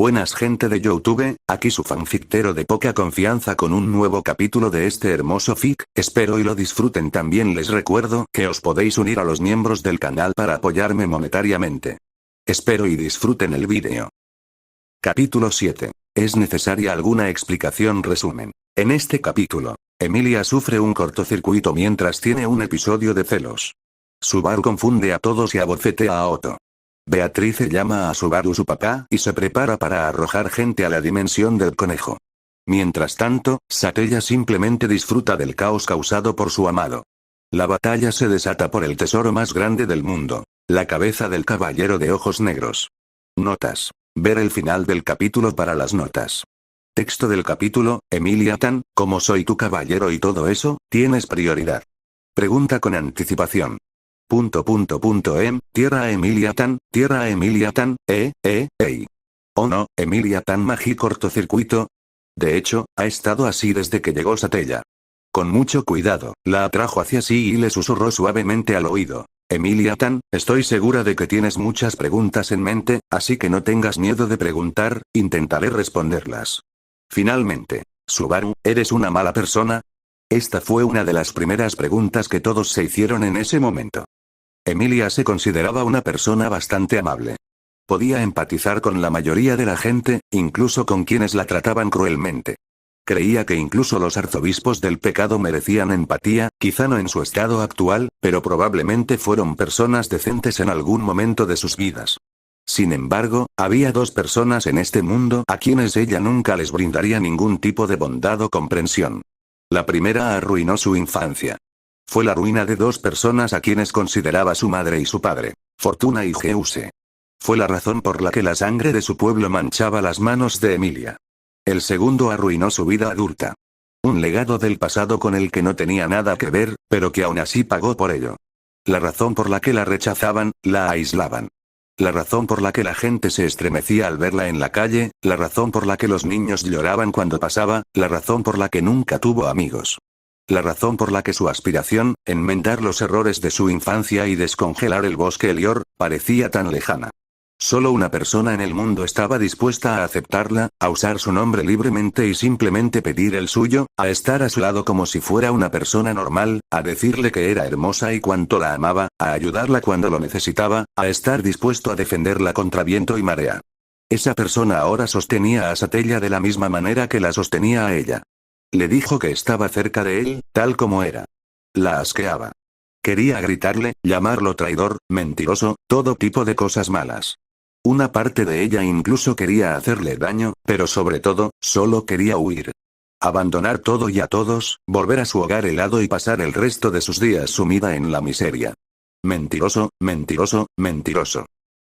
Buenas gente de YouTube, aquí su fanfictero de poca confianza con un nuevo capítulo de este hermoso fic, espero y lo disfruten también. Les recuerdo que os podéis unir a los miembros del canal para apoyarme monetariamente. Espero y disfruten el vídeo. Capítulo 7. ¿Es necesaria alguna explicación? Resumen. En este capítulo, Emilia sufre un cortocircuito mientras tiene un episodio de celos. Subaru confunde a todos y abofetea a Otto. Beatrice llama a Subaru su papá y se prepara para arrojar gente a la dimensión del conejo. Mientras tanto, Satella simplemente disfruta del caos causado por su amado. La batalla se desata por el tesoro más grande del mundo, la cabeza del caballero de ojos negros. Notas. Ver el final del capítulo para las notas. Texto del capítulo: Emilia Tan, como soy tu caballero y todo eso, tienes prioridad. Pregunta con anticipación. Tierra a Emilia Tan, tierra a Emilia Tan, Oh no, Emilia Tan magi cortocircuito. De hecho, ha estado así desde que llegó Satella. Con mucho cuidado, la atrajo hacia sí y le susurró suavemente al oído. Emilia Tan, estoy segura de que tienes muchas preguntas en mente, así que no tengas miedo de preguntar, intentaré responderlas. Finalmente, Subaru, ¿eres una mala persona? Esta fue una de las primeras preguntas que todos se hicieron en ese momento. Emilia se consideraba una persona bastante amable. Podía empatizar con la mayoría de la gente, incluso con quienes la trataban cruelmente. Creía que incluso los arzobispos del pecado merecían empatía, quizá no en su estado actual, pero probablemente fueron personas decentes en algún momento de sus vidas. Sin embargo, había dos personas en este mundo a quienes ella nunca les brindaría ningún tipo de bondad o comprensión. La primera arruinó su infancia. Fue la ruina de dos personas a quienes consideraba su madre y su padre, Fortuna y Geuse. Fue la razón por la que la sangre de su pueblo manchaba las manos de Emilia. El segundo arruinó su vida adulta. Un legado del pasado con el que no tenía nada que ver, pero que aún así pagó por ello. La razón por la que la rechazaban, la aislaban. La razón por la que la gente se estremecía al verla en la calle, la razón por la que los niños lloraban cuando pasaba, la razón por la que nunca tuvo amigos. La razón por la que su aspiración, enmendar los errores de su infancia y descongelar el bosque Elior, parecía tan lejana. Solo una persona en el mundo estaba dispuesta a aceptarla, a usar su nombre libremente y simplemente pedir el suyo, a estar a su lado como si fuera una persona normal, a decirle que era hermosa y cuánto la amaba, a ayudarla cuando lo necesitaba, a estar dispuesto a defenderla contra viento y marea. Esa persona ahora sostenía a Satella de la misma manera que la sostenía a ella. Le dijo que estaba cerca de él, tal como era. La asqueaba. Quería gritarle, llamarlo traidor, mentiroso, todo tipo de cosas malas. Una parte de ella incluso quería hacerle daño, pero sobre todo, solo quería huir. Abandonar todo y a todos, volver a su hogar helado y pasar el resto de sus días sumida en la miseria. Mentiroso, mentiroso, mentiroso.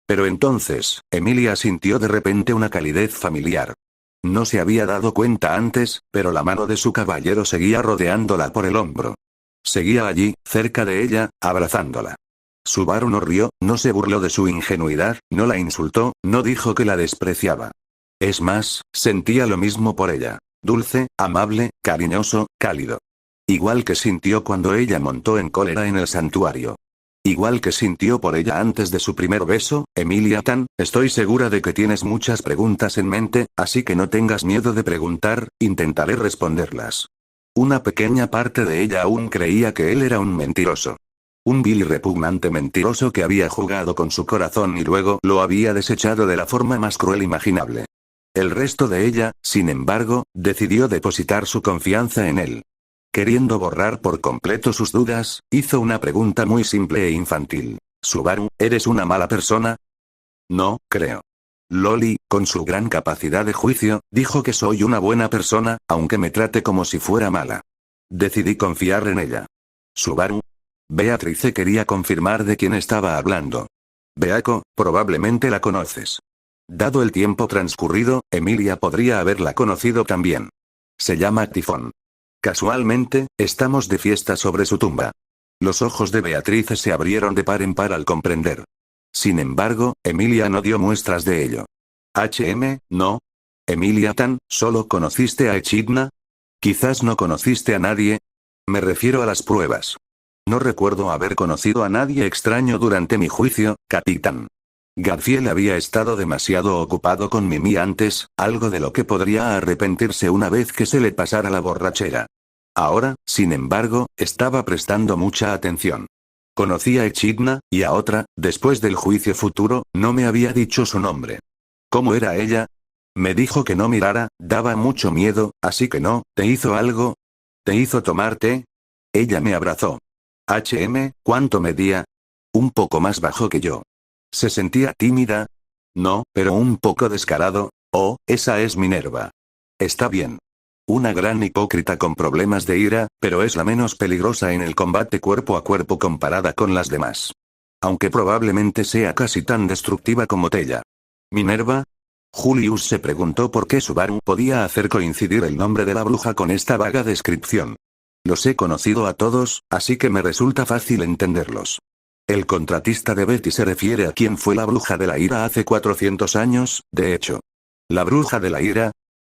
Pero entonces, Emilia sintió de repente una calidez familiar. No se había dado cuenta antes, pero la mano de su caballero seguía rodeándola por el hombro. Seguía allí, cerca de ella, abrazándola. Subaru no rió, no se burló de su ingenuidad, no la insultó, no dijo que la despreciaba. Es más, sentía lo mismo por ella. Dulce, amable, cariñoso, cálido. Igual que sintió cuando ella montó en cólera en el santuario. Igual que sintió por ella antes de su primer beso. Emilia Tan, estoy segura de que tienes muchas preguntas en mente, así que no tengas miedo de preguntar, intentaré responderlas. Una pequeña parte de ella aún creía que él era un mentiroso. Un vil y repugnante mentiroso que había jugado con su corazón y luego lo había desechado de la forma más cruel imaginable. El resto de ella, sin embargo, decidió depositar su confianza en él. Queriendo borrar por completo sus dudas, hizo una pregunta muy simple e infantil. Subaru, ¿eres una mala persona? No, creo. Loli, con su gran capacidad de juicio, dijo que soy una buena persona, aunque me trate como si fuera mala. Decidí confiar en ella. Subaru. Beatrice quería confirmar de quién estaba hablando. Beako, probablemente la conoces. Dado el tiempo transcurrido, Emilia podría haberla conocido también. Se llama Tifón. Casualmente, estamos de fiesta sobre su tumba. Los ojos de Beatrice se abrieron de par en par al comprender. Sin embargo, Emilia no dio muestras de ello. No. Emilia Tan, ¿solo conociste a Echidna? Quizás no conociste a nadie. Me refiero a las pruebas. No recuerdo haber conocido a nadie extraño durante mi juicio, capitán. Garfield había estado demasiado ocupado con Mimi antes, algo de lo que podría arrepentirse una vez que se le pasara la borrachera. Ahora, sin embargo, estaba prestando mucha atención. Conocía a Echidna, y a otra, después del juicio futuro, no me había dicho su nombre. ¿Cómo era ella? Me dijo que no mirara, daba mucho miedo, así que no, ¿te hizo algo? ¿Te hizo tomar té? Ella me abrazó. ¿Cuánto medía? Un poco más bajo que yo. ¿Se sentía tímida? No, pero un poco descarado. Oh, esa es Minerva. Está bien. Una gran hipócrita con problemas de ira, pero es la menos peligrosa en el combate cuerpo a cuerpo comparada con las demás. Aunque probablemente sea casi tan destructiva como Tella. ¿Minerva? Julius se preguntó por qué Subaru podía hacer coincidir el nombre de la bruja con esta vaga descripción. Los he conocido a todos, así que me resulta fácil entenderlos. El contratista de Betty se refiere a quien fue la bruja de la ira hace 400 años, de hecho. ¿La bruja de la ira?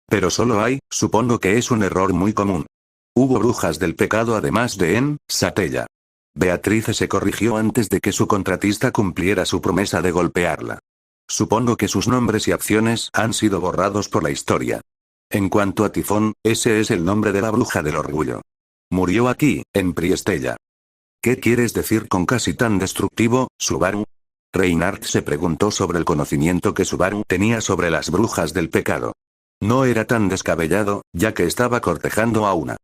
Pero solo hay, supongo que es un error muy común. Hubo brujas del pecado además de en Satella. Beatrice se corrigió antes de que su contratista cumpliera su promesa de golpearla. Supongo que sus nombres y acciones han sido borrados por la historia. En cuanto a Tifón, ese es el nombre de la bruja del orgullo. Murió aquí, en Priestella. ¿Qué quieres decir con casi tan destructivo, Subaru? Reinhardt se preguntó sobre el conocimiento que Subaru tenía sobre las brujas del pecado. No era tan descabellado, ya que estaba cortejando a una.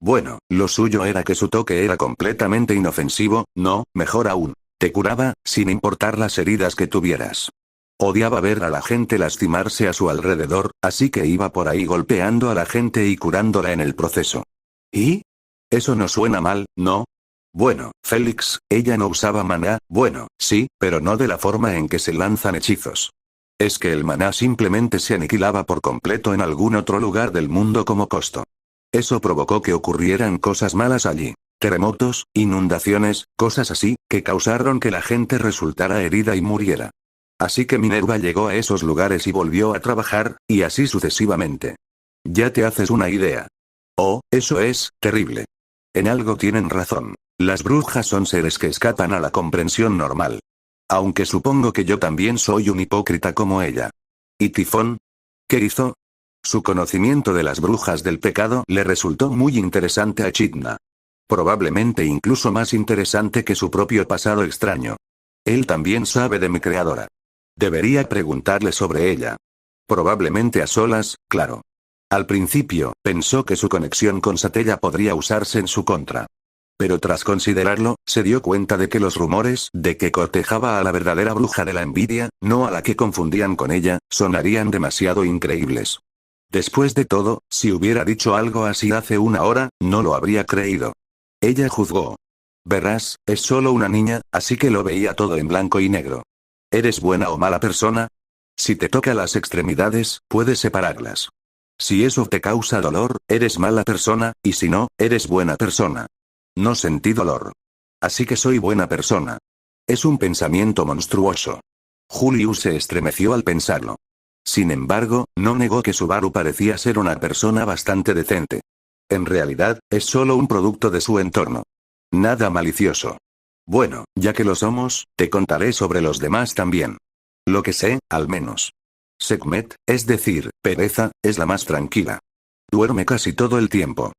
Bueno, lo suyo era que su toque era completamente inofensivo, no, mejor aún, te curaba, sin importar las heridas que tuvieras. Odiaba ver a la gente lastimarse a su alrededor, así que iba por ahí golpeando a la gente y curándola en el proceso. ¿Y? Eso no suena mal, ¿no? Bueno, Félix, ella no usaba maná, bueno, sí, pero no de la forma en que se lanzan hechizos. Es que el maná simplemente se aniquilaba por completo en algún otro lugar del mundo como costo. Eso provocó que ocurrieran cosas malas allí. Terremotos, inundaciones, cosas así, que causaron que la gente resultara herida y muriera. Así que Minerva llegó a esos lugares y volvió a trabajar, y así sucesivamente. Ya te haces una idea. Oh, eso es terrible. En algo tienen razón. Las brujas son seres que escapan a la comprensión normal. Aunque supongo que yo también soy un hipócrita como ella. ¿Y Tifón? ¿Qué hizo? Su conocimiento de las brujas del pecado le resultó muy interesante a Echidna. Probablemente incluso más interesante que su propio pasado extraño. Él también sabe de mi creadora. Debería preguntarle sobre ella. Probablemente a solas, claro. Al principio, pensó que su conexión con Satella podría usarse en su contra. Pero tras considerarlo, se dio cuenta de que los rumores de que cortejaba a la verdadera bruja de la envidia, no a la que confundían con ella, sonarían demasiado increíbles. Después de todo, si hubiera dicho algo así hace una hora, no lo habría creído. Ella juzgó. Verás, es solo una niña, así que lo veía todo en blanco y negro. ¿Eres buena o mala persona? Si te toca las extremidades, puedes separarlas. Si eso te causa dolor, eres mala persona, y si no, eres buena persona. No sentí dolor. Así que soy buena persona. Es un pensamiento monstruoso. Julius se estremeció al pensarlo. Sin embargo, no negó que Subaru parecía ser una persona bastante decente. En realidad, es solo un producto de su entorno. Nada malicioso. Bueno, ya que lo somos, te contaré sobre los demás también. Lo que sé, al menos. Sekhmet, es decir, Pereza, es la más tranquila. Duerme casi todo el tiempo.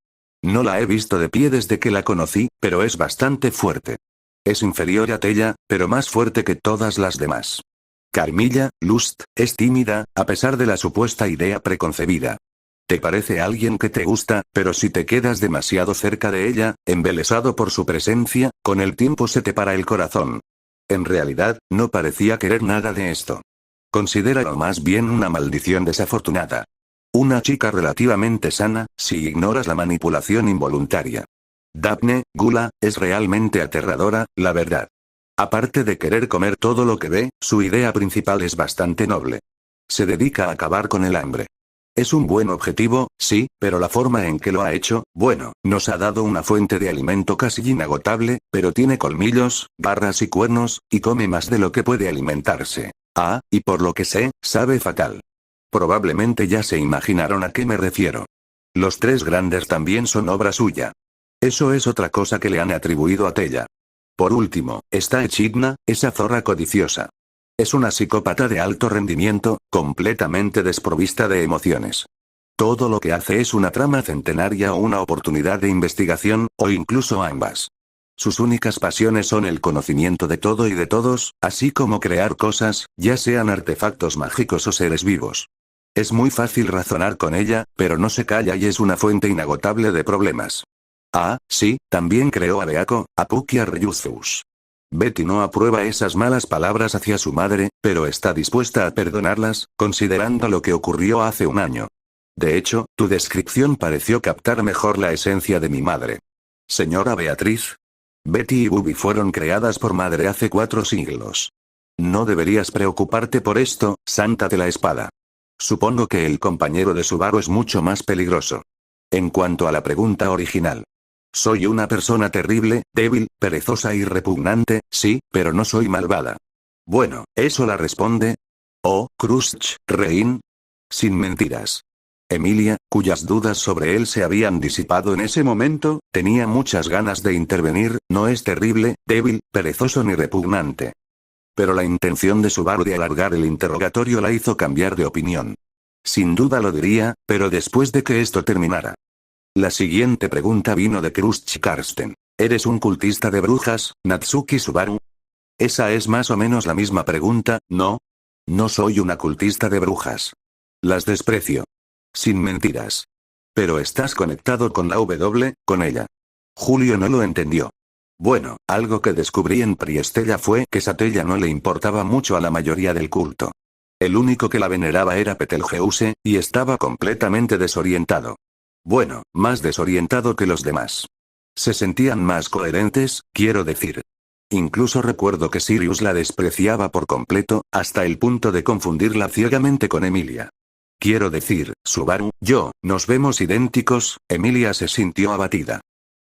No la he visto de pie desde que la conocí, pero es bastante fuerte. Es inferior a Tella, pero más fuerte que todas las demás. Carmilla, Lust, es tímida, a pesar de la supuesta idea preconcebida. Te parece alguien que te gusta, pero si te quedas demasiado cerca de ella, embelesado por su presencia, con el tiempo se te para el corazón. En realidad, no parecía querer nada de esto. Considéralo más bien una maldición desafortunada. Una chica relativamente sana, si ignoras la manipulación involuntaria. Daphne, Gula, es realmente aterradora, la verdad. Aparte de querer comer todo lo que ve, su idea principal es bastante noble. Se dedica a acabar con el hambre. Es un buen objetivo, sí, pero la forma en que lo ha hecho, bueno, nos ha dado una fuente de alimento casi inagotable, pero tiene colmillos, garras y cuernos, y come más de lo que puede alimentarse. Ah, y por lo que sé, sabe fatal. Probablemente ya se imaginaron a qué me refiero. Los tres grandes también son obra suya. Eso es otra cosa que le han atribuido a Tella. Por último, está Echidna, esa zorra codiciosa. Es una psicópata de alto rendimiento, completamente desprovista de emociones. Todo lo que hace es una trama centenaria o una oportunidad de investigación, o incluso ambas. Sus únicas pasiones son el conocimiento de todo y de todos, así como crear cosas, ya sean artefactos mágicos o seres vivos. Es muy fácil razonar con ella, pero no se calla y es una fuente inagotable de problemas. Ah, sí, también creó a Beako, a Puck y a Ryuzeus. Betty no aprueba esas malas palabras hacia su madre, pero está dispuesta a perdonarlas, considerando lo que ocurrió hace un año. De hecho, tu descripción pareció captar mejor la esencia de mi madre. Señora Beatriz. Betty y Bubi fueron creadas por madre hace 4 siglos. No deberías preocuparte por esto, Santa de la Espada. Supongo que el compañero de Subaru es mucho más peligroso. En cuanto a la pregunta original. Soy una persona terrible, débil, perezosa y repugnante, sí, pero no soy malvada. Bueno, ¿eso la responde? Oh, Crush, Rein. Sin mentiras. Emilia, cuyas dudas sobre él se habían disipado en ese momento, tenía muchas ganas de intervenir, no es terrible, débil, perezoso ni repugnante. Pero la intención de Subaru de alargar el interrogatorio la hizo cambiar de opinión. Sin duda lo diría, pero después de que esto terminara. La siguiente pregunta vino de Crush Karsten. ¿Eres un cultista de brujas, Natsuki Subaru? Esa es más o menos la misma pregunta, ¿no? No soy una cultista de brujas. Las desprecio. Sin mentiras. Pero estás conectado con la con ella. Julio no lo entendió. Bueno, algo que descubrí en Priestella fue que Satella no le importaba mucho a la mayoría del culto. El único que la veneraba era Betelgeuse, y estaba completamente desorientado. Bueno, más desorientado que los demás. Se sentían más coherentes, quiero decir. Incluso recuerdo que Sirius la despreciaba por completo, hasta el punto de confundirla ciegamente con Emilia. Quiero decir, Subaru, nos vemos idénticos. Emilia se sintió abatida.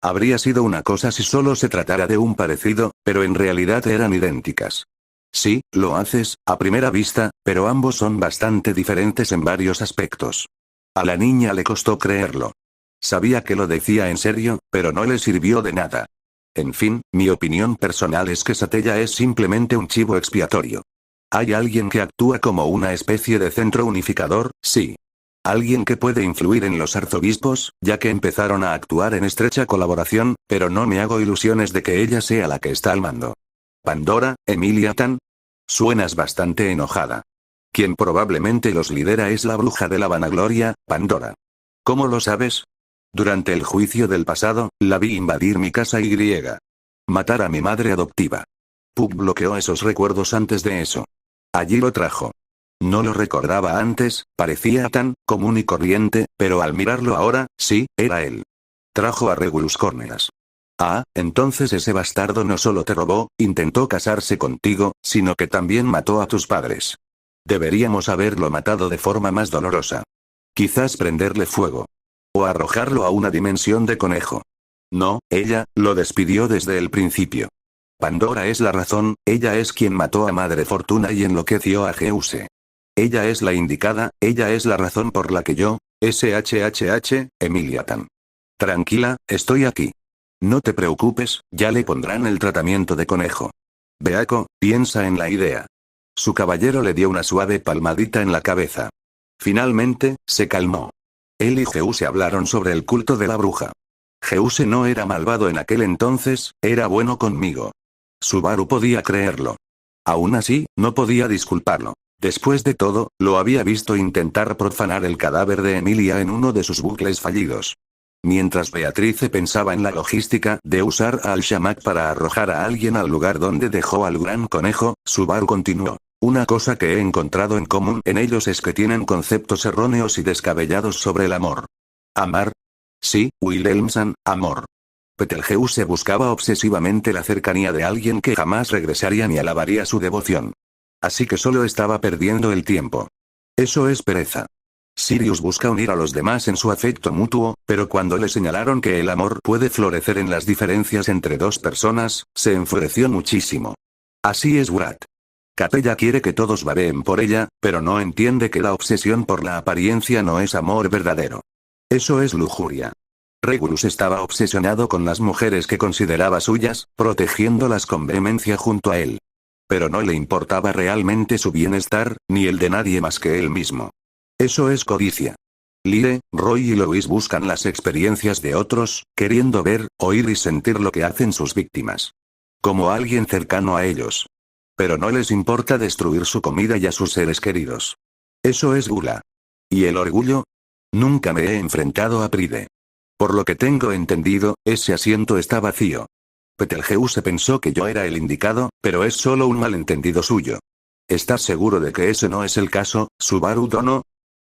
Habría sido una cosa si solo se tratara de un parecido, pero en realidad eran idénticas. Sí, lo haces, a primera vista, pero ambos son bastante diferentes en varios aspectos. A la niña le costó creerlo. Sabía que lo decía en serio, pero no le sirvió de nada. En fin, mi opinión personal es que Satella es simplemente un chivo expiatorio. Hay alguien que actúa como una especie de centro unificador, sí. Alguien que puede influir en los arzobispos, ya que empezaron a actuar en estrecha colaboración, pero no me hago ilusiones de que ella sea la que está al mando. Pandora, Emilia Tan. Suenas bastante enojada. Quien probablemente los lidera es la bruja de la vanagloria, Pandora. ¿Cómo lo sabes? Durante el juicio del pasado, la vi invadir mi casa y matar a mi madre adoptiva. Puck bloqueó esos recuerdos antes de eso. Allí lo trajo. No lo recordaba antes, parecía tan común y corriente, pero al mirarlo ahora, sí, era él. Trajo a Regulus Corneas. Ah, entonces ese bastardo no solo te robó, intentó casarse contigo, sino que también mató a tus padres. Deberíamos haberlo matado de forma más dolorosa. Quizás prenderle fuego. O arrojarlo a una dimensión de conejo. No, ella, lo despidió desde el principio. Pandora es la razón, ella es quien mató a Madre Fortuna y enloqueció a Geuse. Ella es la indicada, ella es la razón por la que yo, Emilia Tan. Tranquila, estoy aquí. No te preocupes, ya le pondrán el tratamiento de conejo. Beako, piensa en la idea. Su caballero le dio una suave palmadita en la cabeza. Finalmente, se calmó. Él y Geuse hablaron sobre el culto de la bruja. Geuse no era malvado en aquel entonces, era bueno conmigo. Subaru podía creerlo. Aún así, no podía disculparlo. Después de todo, lo había visto intentar profanar el cadáver de Emilia en uno de sus bucles fallidos. Mientras Beatrice pensaba en la logística de usar al Shamak para arrojar a alguien al lugar donde dejó al gran conejo, Subaru continuó. Una cosa que he encontrado en común en ellos es que tienen conceptos erróneos y descabellados sobre el amor. ¿Amar? Sí, Wilhelmsen, amor. Betelgeuse buscaba obsesivamente la cercanía de alguien que jamás regresaría ni alabaría su devoción. Así que solo estaba perdiendo el tiempo. Eso es pereza. Sirius busca unir a los demás en su afecto mutuo, pero cuando le señalaron que el amor puede florecer en las diferencias entre dos personas, se enfureció muchísimo. Así es Wrath. Capella quiere que todos babeen por ella, pero no entiende que la obsesión por la apariencia no es amor verdadero. Eso es lujuria. Regulus estaba obsesionado con las mujeres que consideraba suyas, protegiéndolas con vehemencia junto a él. Pero no le importaba realmente su bienestar, ni el de nadie más que él mismo. Eso es codicia. Lie, Roy y Louis buscan las experiencias de otros, queriendo ver, oír y sentir lo que hacen sus víctimas. Como alguien cercano a ellos. Pero no les importa destruir su comida y a sus seres queridos. Eso es gula. ¿Y el orgullo? Nunca me he enfrentado a Pride. Por lo que tengo entendido, ese asiento está vacío. Betelgeuse pensó que yo era el indicado, pero es solo un malentendido suyo. ¿Estás seguro de que ese no es el caso, Subaru Dono?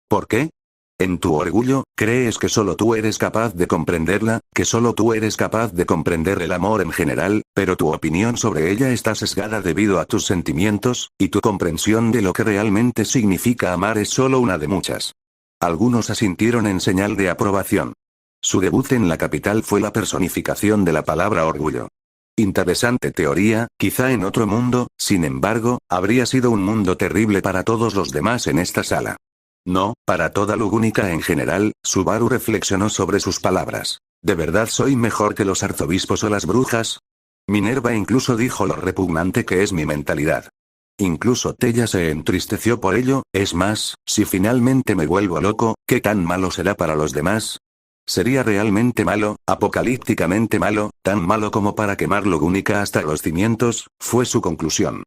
¿Por qué? En tu orgullo, crees que solo tú eres capaz de comprenderla, que solo tú eres capaz de comprender el amor en general, pero tu opinión sobre ella está sesgada debido a tus sentimientos, y tu comprensión de lo que realmente significa amar es solo una de muchas. Algunos asintieron en señal de aprobación. Su debut en la capital fue la personificación de la palabra orgullo. Interesante teoría, quizá en otro mundo, sin embargo, habría sido un mundo terrible para todos los demás en esta sala. No, para toda Lugúnica en general, Subaru reflexionó sobre sus palabras. ¿De verdad soy mejor que los arzobispos o las brujas? Minerva incluso dijo lo repugnante que es mi mentalidad. Incluso Tella se entristeció por ello, es más, si finalmente me vuelvo loco, ¿qué tan malo será para los demás? Sería realmente malo, apocalípticamente malo, tan malo como para quemar Lugúnica hasta los cimientos, fue su conclusión.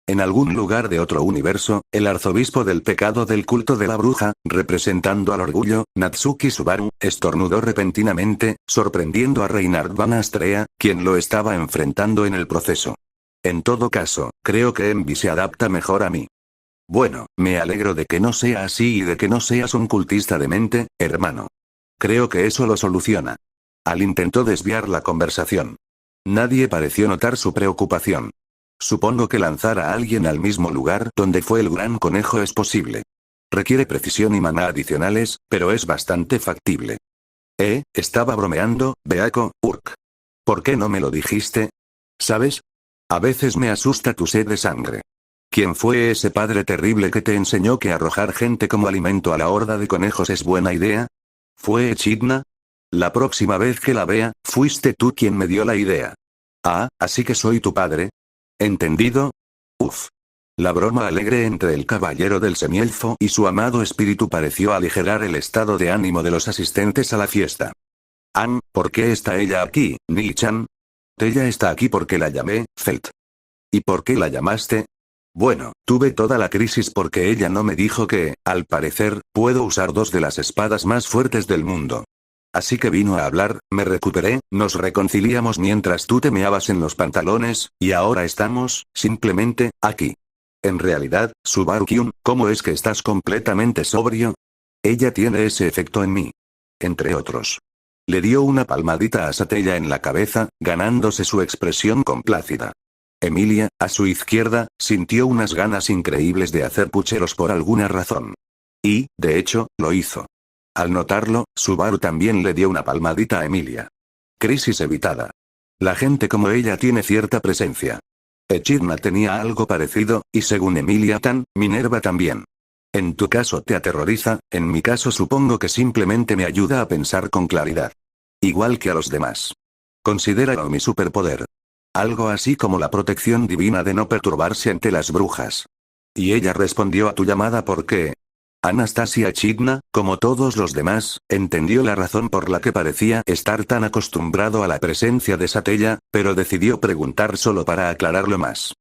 En algún lugar de otro universo, el arzobispo del pecado del culto de la bruja, representando al orgullo, Natsuki Subaru, estornudó repentinamente, sorprendiendo a Reinhard Van Astrea, quien lo estaba enfrentando en el proceso. En todo caso, creo que Envy se adapta mejor a mí. Bueno, me alegro de que no sea así y de que no seas un cultista de mente, hermano. Creo que eso lo soluciona. Al intentó desviar la conversación. Nadie pareció notar su preocupación. Supongo que lanzar a alguien al mismo lugar donde fue el gran conejo es posible. Requiere precisión y maná adicionales, pero es bastante factible. Estaba bromeando, Beako, Urk. ¿Por qué no me lo dijiste? ¿Sabes? A veces me asusta tu sed de sangre. ¿Quién fue ese padre terrible que te enseñó que arrojar gente como alimento a la horda de conejos es buena idea? ¿Fue Echidna? La próxima vez que la vea, fuiste tú quien me dio la idea. Ah, así que soy tu padre. ¿Entendido? Uf. La broma alegre entre el caballero del semielfo y su amado espíritu pareció aligerar el estado de ánimo de los asistentes a la fiesta. ¿Por qué está ella aquí, Ni-chan? Ella está aquí porque la llamé, Felt. ¿Y por qué la llamaste? Bueno, tuve toda la crisis porque ella no me dijo que, al parecer, puedo usar dos de las espadas más fuertes del mundo. Así que vino a hablar, me recuperé, nos reconciliamos mientras tú te meabas en los pantalones, y ahora estamos, simplemente, aquí. En realidad, Subaru-kyun, ¿cómo es que estás completamente sobrio? Ella tiene ese efecto en mí. Entre otros. Le dio una palmadita a Satella en la cabeza, ganándose su expresión complácida. Emilia, a su izquierda, sintió unas ganas increíbles de hacer pucheros por alguna razón. Y, de hecho, lo hizo. Al notarlo, Subaru también le dio una palmadita a Emilia. Crisis evitada. La gente como ella tiene cierta presencia. Echidna tenía algo parecido, y según Emilia Tan, Minerva también. En tu caso te aterroriza, en mi caso supongo que simplemente me ayuda a pensar con claridad. Igual que a los demás. Considéralo mi superpoder. Algo así como la protección divina de no perturbarse ante las brujas. Y ella respondió a tu llamada porque... Anastasia Echidna, como todos los demás, entendió la razón por la que parecía estar tan acostumbrado a la presencia de Satella, pero decidió preguntar solo para aclararlo más.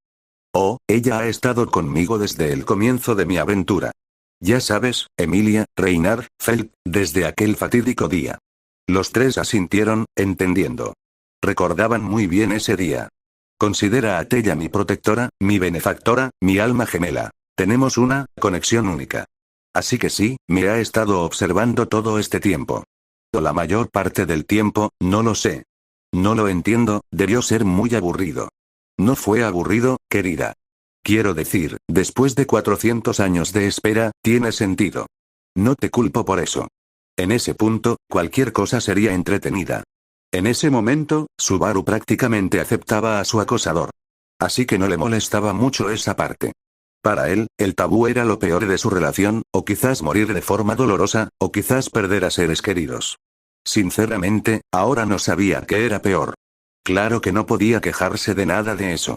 Oh, ella ha estado conmigo desde el comienzo de mi aventura. Ya sabes, Emilia, Reinhard, Felt, desde aquel fatídico día. Los tres asintieron, entendiendo. Recordaban muy bien ese día. Considera a Tella mi protectora, mi benefactora, mi alma gemela. Tenemos una conexión única. Así que sí, me ha estado observando todo este tiempo. O la mayor parte del tiempo, no lo sé. No lo entiendo, debió ser muy aburrido. No fue aburrido, querida. Quiero decir, después de 400 años de espera, tiene sentido. No te culpo por eso. En ese punto, cualquier cosa sería entretenida. En ese momento, Subaru prácticamente aceptaba a su acosador. Así que no le molestaba mucho esa parte. Para él, el tabú era lo peor de su relación, o quizás morir de forma dolorosa, o quizás perder a seres queridos. Sinceramente, ahora no sabía qué era peor. Claro que no podía quejarse de nada de eso.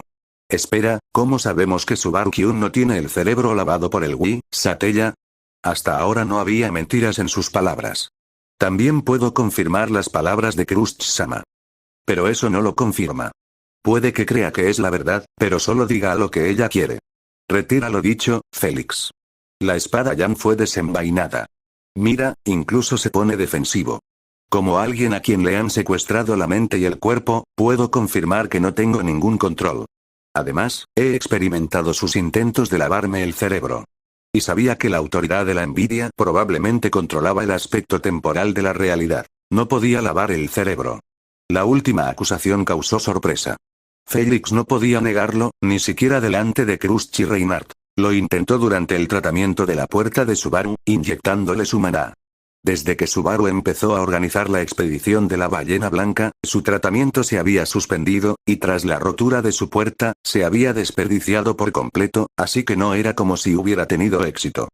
Espera, ¿cómo sabemos que Subaru-Kyun no tiene el cerebro lavado por el Wii, Satella? Hasta ahora no había mentiras en sus palabras. También puedo confirmar las palabras de Crush-sama. Pero eso no lo confirma. Puede que crea que es la verdad, pero solo diga lo que ella quiere. Retira lo dicho, Félix. La espada Yan fue desenvainada. Mira, incluso se pone defensivo. Como alguien a quien le han secuestrado la mente y el cuerpo, puedo confirmar que no tengo ningún control. Además, he experimentado sus intentos de lavarme el cerebro. Y sabía que la autoridad de la envidia probablemente controlaba el aspecto temporal de la realidad. No podía lavar el cerebro. La última acusación causó sorpresa. Félix no podía negarlo, ni siquiera delante de Crush y Reinhardt. Lo intentó durante el tratamiento de la puerta de Subaru, inyectándole su maná. Desde que Subaru empezó a organizar la expedición de la ballena blanca, su tratamiento se había suspendido, y tras la rotura de su puerta, se había desperdiciado por completo, así que no era como si hubiera tenido éxito.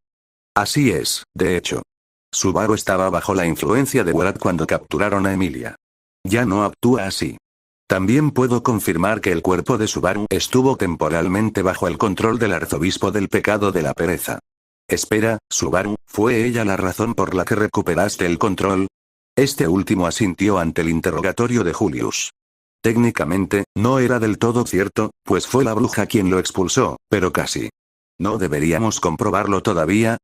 Así es, de hecho. Subaru estaba bajo la influencia de Wrath cuando capturaron a Emilia. Ya no actúa así. También puedo confirmar que el cuerpo de Subaru estuvo temporalmente bajo el control del arzobispo del pecado de la pereza. Espera, Subaru, ¿fue ella la razón por la que recuperaste el control? Este último asintió ante el interrogatorio de Julius. Técnicamente, no era del todo cierto, pues fue la bruja quien lo expulsó, pero casi. ¿No deberíamos comprobarlo todavía?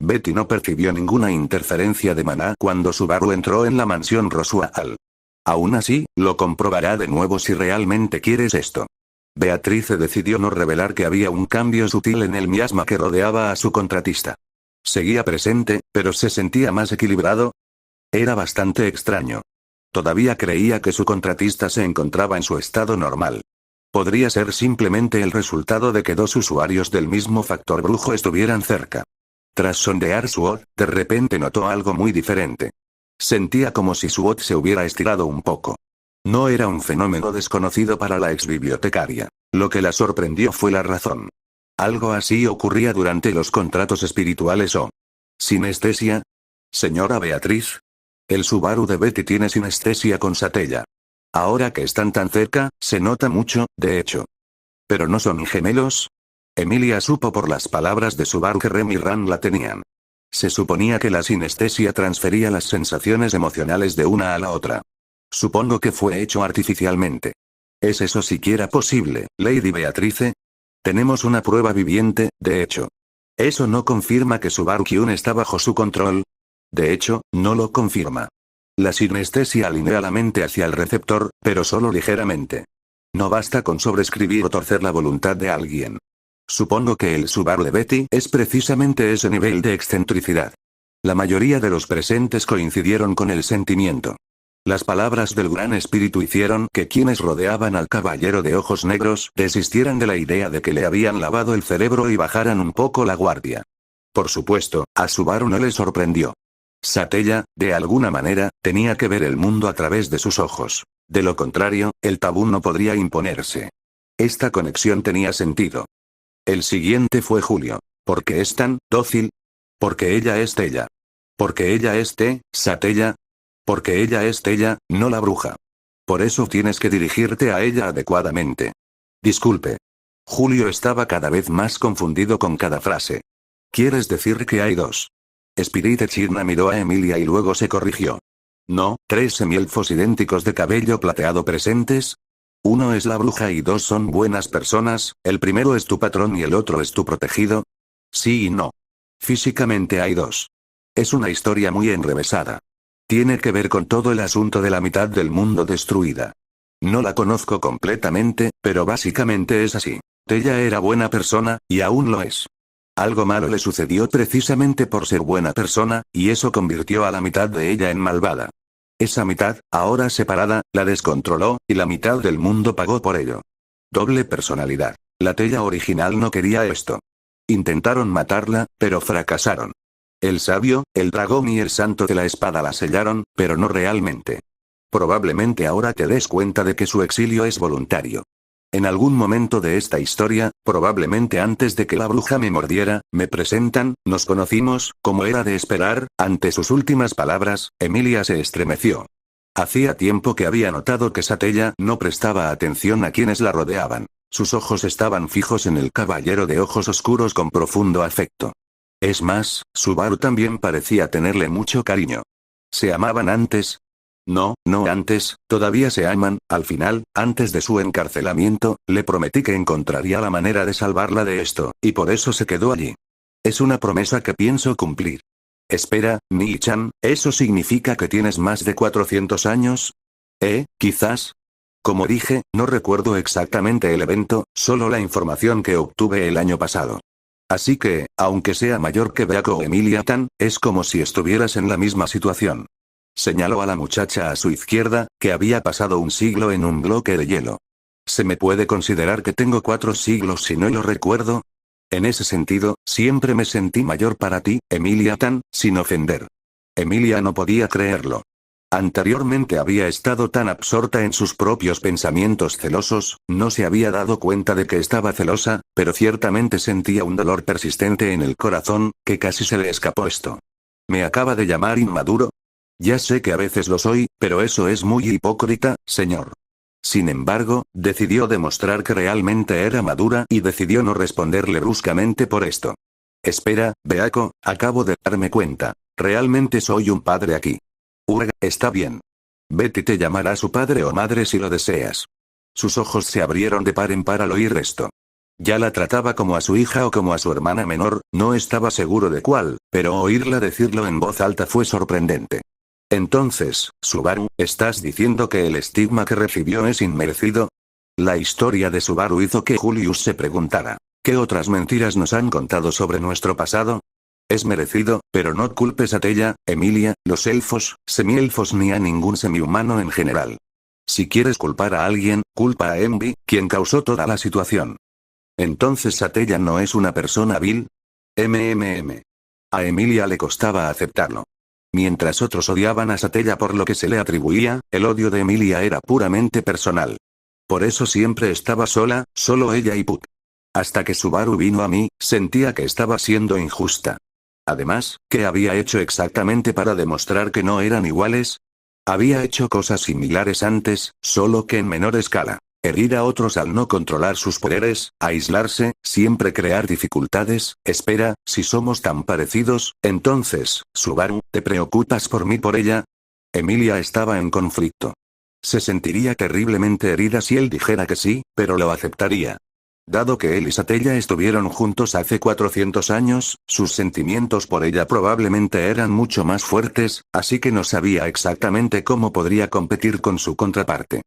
Betty no percibió ninguna interferencia de maná cuando Subaru entró en la mansión Rosuaal. Aún así, lo comprobará de nuevo si realmente quieres esto. Beatrice decidió no revelar que había un cambio sutil en el miasma que rodeaba a su contratista. Seguía presente, pero se sentía más equilibrado. Era bastante extraño. Todavía creía que su contratista se encontraba en su estado normal. Podría ser simplemente el resultado de que dos usuarios del mismo factor brujo estuvieran cerca. Tras sondear su voz, de repente notó algo muy diferente. Sentía como si su voz se hubiera estirado un poco. No era un fenómeno desconocido para la exbibliotecaria. Lo que la sorprendió fue la razón. Algo así ocurría durante los contratos espirituales o sinestesia. Señora Beatriz. El Subaru de Betty tiene sinestesia con Satella. Ahora que están tan cerca, se nota mucho, de hecho. ¿Pero no son gemelos? Emilia supo por las palabras de Subaru que Rem y Ran la tenían. Se suponía que la sinestesia transfería las sensaciones emocionales de una a la otra. Supongo que fue hecho artificialmente. ¿Es eso siquiera posible, Lady Beatrice? Tenemos una prueba viviente, de hecho. ¿Eso no confirma que Subaru-Kyun está bajo su control? De hecho, no lo confirma. La sinestesia alinea la mente hacia el receptor, pero solo ligeramente. No basta con sobreescribir o torcer la voluntad de alguien. Supongo que el Subaru de Betty es precisamente ese nivel de excentricidad. La mayoría de los presentes coincidieron con el sentimiento. Las palabras del Gran Espíritu hicieron que quienes rodeaban al caballero de ojos negros desistieran de la idea de que le habían lavado el cerebro y bajaran un poco la guardia. Por supuesto, a Subaru no le sorprendió. Satella, de alguna manera, tenía que ver el mundo a través de sus ojos. De lo contrario, el tabú no podría imponerse. Esta conexión tenía sentido. El siguiente fue Julio. ¿Por qué es tan dócil? Porque ella es Tella. Porque ella es Satella. Porque ella es Tella, no la bruja. Por eso tienes que dirigirte a ella adecuadamente. Disculpe. Julio estaba cada vez más confundido con cada frase. ¿Quieres decir que hay dos? Spirit Echidna miró a Emilia y luego se corrigió. No, 3 semielfos idénticos de cabello plateado presentes. Uno es la bruja y 2 son buenas personas, el primero es tu patrón y el otro es tu protegido. Sí y no. Físicamente hay 2. Es una historia muy enrevesada. Tiene que ver con todo el asunto de la mitad del mundo destruida. No la conozco completamente, pero básicamente es así. Ella era buena persona, y aún lo es. Algo malo le sucedió precisamente por ser buena persona, y eso convirtió a la mitad de ella en malvada. Esa mitad, ahora separada, la descontroló, y la mitad del mundo pagó por ello. Doble personalidad. La Tella original no quería esto. Intentaron matarla, pero fracasaron. El sabio, el dragón y el santo de la espada la sellaron, pero no realmente. Probablemente ahora te des cuenta de que su exilio es voluntario. En algún momento de esta historia, probablemente antes de que la bruja me mordiera, me presentan, nos conocimos, como era de esperar. Ante sus últimas palabras, Emilia se estremeció. Hacía tiempo que había notado que Satella no prestaba atención a quienes la rodeaban. Sus ojos estaban fijos en el caballero de ojos oscuros con profundo afecto. Es más, Subaru también parecía tenerle mucho cariño. ¿Se amaban antes? No, no antes, todavía se aman. Al final, antes de su encarcelamiento, le prometí que encontraría la manera de salvarla de esto, y por eso se quedó allí. Es una promesa que pienso cumplir. Espera, Nii-chan, ¿eso significa que tienes más de 400 años? Quizás. Como dije, no recuerdo exactamente el evento, solo la información que obtuve el año pasado. Así que, aunque sea mayor que Beako o Emilia Tan, es como si estuvieras en la misma situación. Señaló a la muchacha a su izquierda, que había pasado un siglo en un bloque de hielo. ¿Se me puede considerar que tengo 4 siglos si no lo recuerdo? En ese sentido, siempre me sentí mayor para ti, Emilia Tan, sin ofender. Emilia no podía creerlo. Anteriormente había estado tan absorta en sus propios pensamientos celosos, no se había dado cuenta de que estaba celosa, pero ciertamente sentía un dolor persistente en el corazón, que casi se le escapó esto. ¿Me acaba de llamar inmaduro? Ya sé que a veces lo soy, pero eso es muy hipócrita, señor. Sin embargo, decidió demostrar que realmente era madura y decidió no responderle bruscamente por esto. Espera, Beako, acabo de darme cuenta. Realmente soy un padre aquí. Está bien. Betty te llamará su padre o madre si lo deseas. Sus ojos se abrieron de par en par al oír esto. Ya la trataba como a su hija o como a su hermana menor, no estaba seguro de cuál, pero oírla decirlo en voz alta fue sorprendente. Entonces, Subaru, ¿estás diciendo que el estigma que recibió es inmerecido? La historia de Subaru hizo que Julius se preguntara, ¿qué otras mentiras nos han contado sobre nuestro pasado? Es merecido, pero no culpes a Tella, Emilia, los elfos, semielfos ni a ningún semihumano en general. Si quieres culpar a alguien, culpa a Envy, quien causó toda la situación. Entonces Atella no es una persona vil. A Emilia le costaba aceptarlo. Mientras otros odiaban a Satella por lo que se le atribuía, el odio de Emilia era puramente personal. Por eso siempre estaba sola, solo ella y Puck. Hasta que Subaru vino a mí, sentía que estaba siendo injusta. Además, ¿qué había hecho exactamente para demostrar que no eran iguales? Había hecho cosas similares antes, solo que en menor escala. Herir a otros al no controlar sus poderes, aislarse, siempre crear dificultades. Espera, si somos tan parecidos, entonces, Subaru, ¿te preocupas por mí por ella? Emilia estaba en conflicto. Se sentiría terriblemente herida si él dijera que sí, pero lo aceptaría. Dado que él y Satella estuvieron juntos hace 400 años, sus sentimientos por ella probablemente eran mucho más fuertes, así que no sabía exactamente cómo podría competir con su contraparte.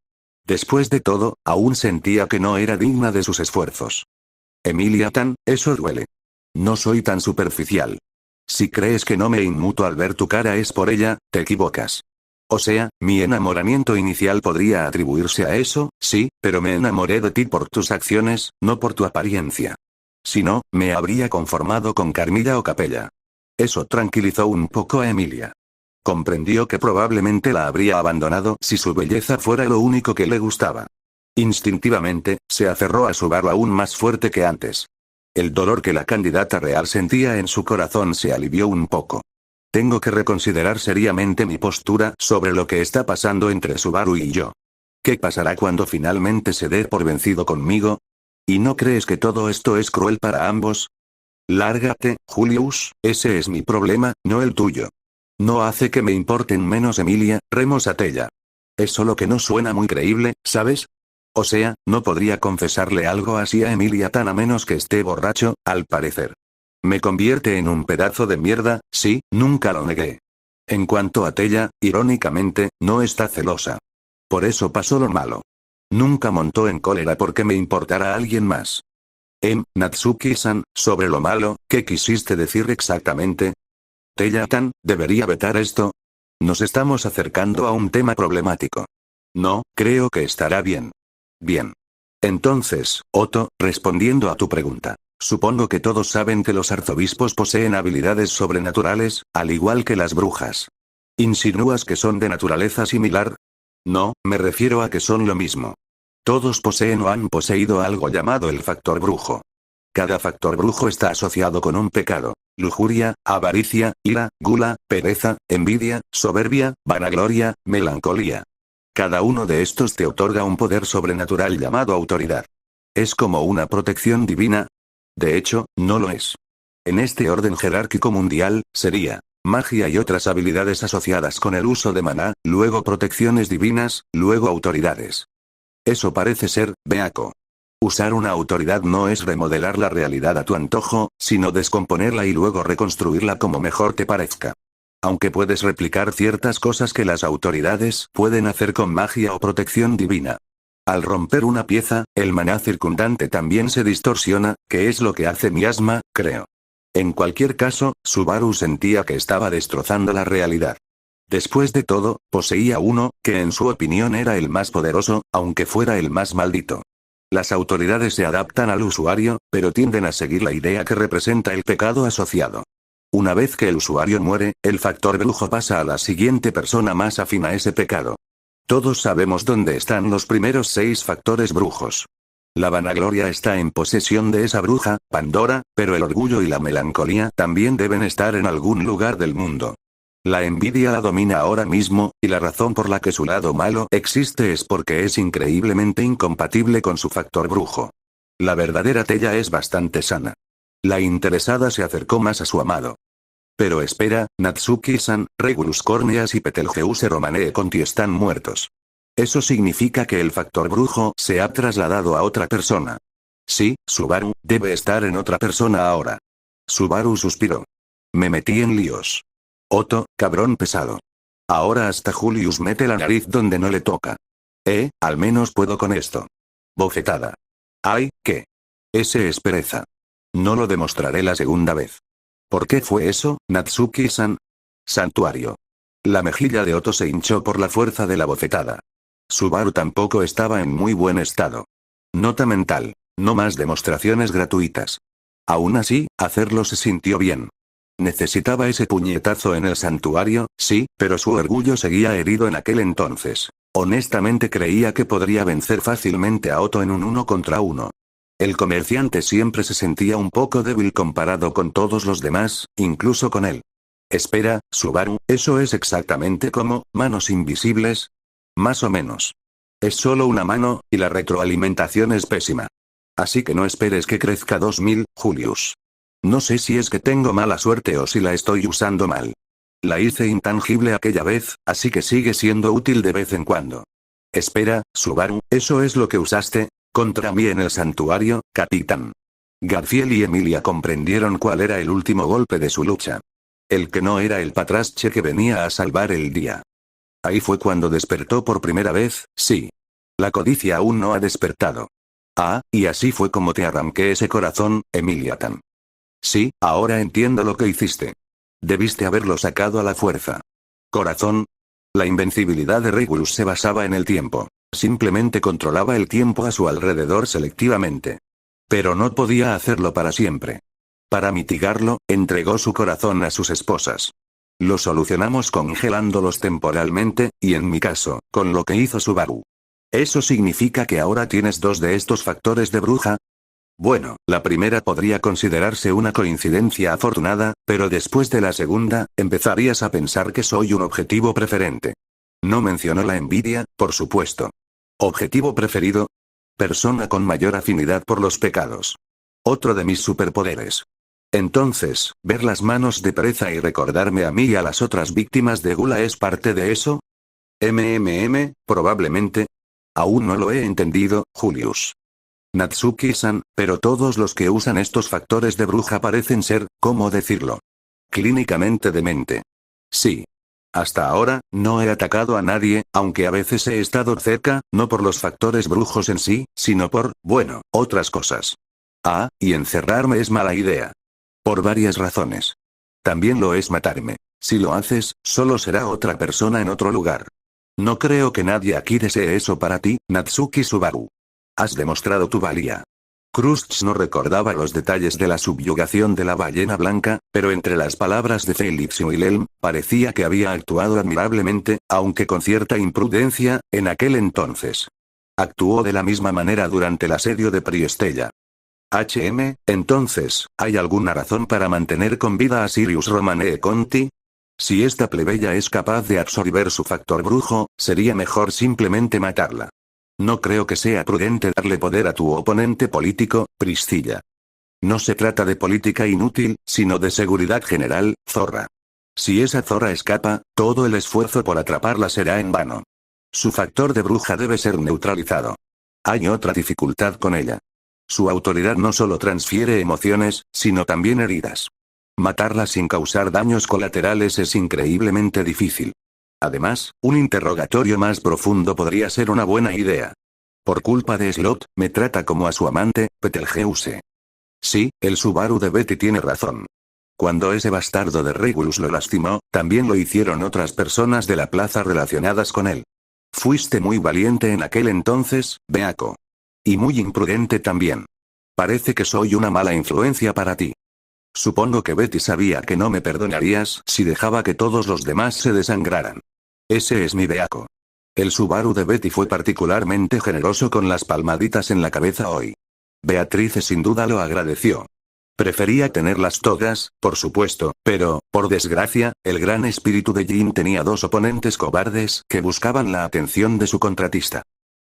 Después de todo, aún sentía que no era digna de sus esfuerzos. Emilia Tan, eso duele. No soy tan superficial. Si crees que no me inmuto al ver tu cara es por ella, te equivocas. O sea, mi enamoramiento inicial podría atribuirse a eso, sí, pero me enamoré de ti por tus acciones, no por tu apariencia. Si no, me habría conformado con Carmilla o Capella. Eso tranquilizó un poco a Emilia. Comprendió que probablemente la habría abandonado si su belleza fuera lo único que le gustaba. Instintivamente, se aferró a Subaru aún más fuerte que antes. El dolor que la candidata real sentía en su corazón se alivió un poco. Tengo que reconsiderar seriamente mi postura sobre lo que está pasando entre Subaru y yo. ¿Qué pasará cuando finalmente se dé por vencido conmigo? ¿Y no crees que todo esto es cruel para ambos? Lárgate, Julius, ese es mi problema, no el tuyo. No hace que me importen menos Emilia, Remo Satella. Es solo que no suena muy creíble, ¿sabes? O sea, no podría confesarle algo así a Emilia Tan a menos que esté borracho, al parecer. Me convierte en un pedazo de mierda, sí, nunca lo negué. En cuanto a Tella, irónicamente, no está celosa. Por eso pasó lo malo. Nunca montó en cólera porque me importara a alguien más. Natsuki-san, sobre lo malo, ¿qué quisiste decir exactamente? Tella-tan, ¿debería vetar esto? Nos estamos acercando a un tema problemático. No, creo que estará bien. Bien. Entonces, Otto, respondiendo a tu pregunta. Supongo que todos saben que los arzobispos poseen habilidades sobrenaturales, al igual que las brujas. ¿Insinúas que son de naturaleza similar? No, me refiero a que son lo mismo. Todos poseen o han poseído algo llamado el factor brujo. Cada factor brujo está asociado con un pecado: lujuria, avaricia, ira, gula, pereza, envidia, soberbia, vanagloria, melancolía. Cada uno de estos te otorga un poder sobrenatural llamado autoridad. ¿Es como una protección divina? De hecho, no lo es. En este orden jerárquico mundial, sería magia y otras habilidades asociadas con el uso de maná, luego protecciones divinas, luego autoridades. Eso parece ser beaco. Usar una autoridad no es remodelar la realidad a tu antojo, sino descomponerla y luego reconstruirla como mejor te parezca. Aunque puedes replicar ciertas cosas que las autoridades pueden hacer con magia o protección divina. Al romper una pieza, el maná circundante también se distorsiona, que es lo que hace miasma, creo. En cualquier caso, Subaru sentía que estaba destrozando la realidad. Después de todo, poseía uno, que en su opinión era el más poderoso, aunque fuera el más maldito. Las autoridades se adaptan al usuario, pero tienden a seguir la idea que representa el pecado asociado. Una vez que el usuario muere, el factor brujo pasa a la siguiente persona más afín a ese pecado. Todos sabemos dónde están los primeros 6 factores brujos. La vanagloria está en posesión de esa bruja, Pandora, pero el orgullo y la melancolía también deben estar en algún lugar del mundo. La envidia la domina ahora mismo, y la razón por la que su lado malo existe es porque es increíblemente incompatible con su factor brujo. La verdadera Tella es bastante sana. La interesada se acercó más a su amado. Pero espera, Natsuki-san, Regulus Corneas y Betelgeuse Romanee Conti están muertos. Eso significa que el factor brujo se ha trasladado a otra persona. Sí, Subaru, debe estar en otra persona ahora. Subaru suspiró. Me metí en líos. Otto, cabrón pesado. Ahora hasta Julius mete la nariz donde no le toca. Al menos puedo con esto. Bofetada. Ay, ¿qué? Ese es pereza. No lo demostraré la segunda vez. ¿Por qué fue eso, Natsuki-san? Santuario. La mejilla de Otto se hinchó por la fuerza de la bofetada. Subaru tampoco estaba en muy buen estado. Nota mental. No más demostraciones gratuitas. Aún así, hacerlo se sintió bien. Necesitaba ese puñetazo en el santuario, sí, pero su orgullo seguía herido en aquel entonces. Honestamente creía que podría vencer fácilmente a Otto en un 1 contra 1. El comerciante siempre se sentía un poco débil comparado con todos los demás, incluso con él. Espera, Subaru, ¿eso es exactamente como manos invisibles? Más o menos. Es solo una mano, y la retroalimentación es pésima. Así que no esperes que crezca 2000, Julius. No sé si es que tengo mala suerte o si la estoy usando mal. La hice intangible aquella vez, así que sigue siendo útil de vez en cuando. Espera, Subaru, ¿eso es lo que usaste contra mí en el santuario, capitán? Garfield y Emilia comprendieron cuál era el último golpe de su lucha. El que no era el patrache que venía a salvar el día. Ahí fue cuando despertó por primera vez, sí. La codicia aún no ha despertado. Y así fue como te arranqué ese corazón, Emilia-tan. Sí, ahora entiendo lo que hiciste. Debiste haberlo sacado a la fuerza. Corazón. La invencibilidad de Regulus se basaba en el tiempo. Simplemente controlaba el tiempo a su alrededor selectivamente. Pero no podía hacerlo para siempre. Para mitigarlo, entregó su corazón a sus esposas. Lo solucionamos congelándolos temporalmente, y en mi caso, con lo que hizo Subaru. ¿Eso significa que ahora tienes 2 de estos factores de bruja? Bueno, la primera podría considerarse una coincidencia afortunada, pero después de la segunda, empezarías a pensar que soy un objetivo preferente. No mencionó la envidia, por supuesto. ¿Objetivo preferido? Persona con mayor afinidad por los pecados. Otro de mis superpoderes. Entonces, ver las manos de pereza y recordarme a mí y a las otras víctimas de Gula es parte de eso. Probablemente. Aún no lo he entendido, Julius. Natsuki-san, pero todos los que usan estos factores de bruja parecen ser, ¿cómo decirlo? Clínicamente demente. Sí. Hasta ahora, no he atacado a nadie, aunque a veces he estado cerca, no por los factores brujos en sí, sino por, bueno, otras cosas. Y encerrarme es mala idea. Por varias razones. También lo es matarme. Si lo haces, solo será otra persona en otro lugar. No creo que nadie aquí desee eso para ti, Natsuki Subaru. Has demostrado tu valía. Krusty no recordaba los detalles de la subyugación de la ballena blanca, pero entre las palabras de Felix y Wilhelm, parecía que había actuado admirablemente, aunque con cierta imprudencia, en aquel entonces. Actuó de la misma manera durante el asedio de Priestella. Entonces, ¿hay alguna razón para mantener con vida a Sirius Romanee Conti? Si esta plebeya es capaz de absorber su factor brujo, sería mejor simplemente matarla. No creo que sea prudente darle poder a tu oponente político, Priscilla. No se trata de política inútil, sino de seguridad general, zorra. Si esa zorra escapa, todo el esfuerzo por atraparla será en vano. Su factor de bruja debe ser neutralizado. Hay otra dificultad con ella. Su autoridad no solo transfiere emociones, sino también heridas. Matarla sin causar daños colaterales es increíblemente difícil. Además, un interrogatorio más profundo podría ser una buena idea. Por culpa de Slot, me trata como a su amante, Betelgeuse. Sí, el Subaru de Betty tiene razón. Cuando ese bastardo de Regulus lo lastimó, también lo hicieron otras personas de la plaza relacionadas con él. Fuiste muy valiente en aquel entonces, Beaco. Y muy imprudente también. Parece que soy una mala influencia para ti. Supongo que Betty sabía que no me perdonarías si dejaba que todos los demás se desangraran. Ese es mi Beaco. El Subaru de Betty fue particularmente generoso con las palmaditas en la cabeza hoy. Beatrice sin duda lo agradeció. Prefería tenerlas todas, por supuesto, pero, por desgracia, el gran espíritu de Jean tenía dos oponentes cobardes que buscaban la atención de su contratista.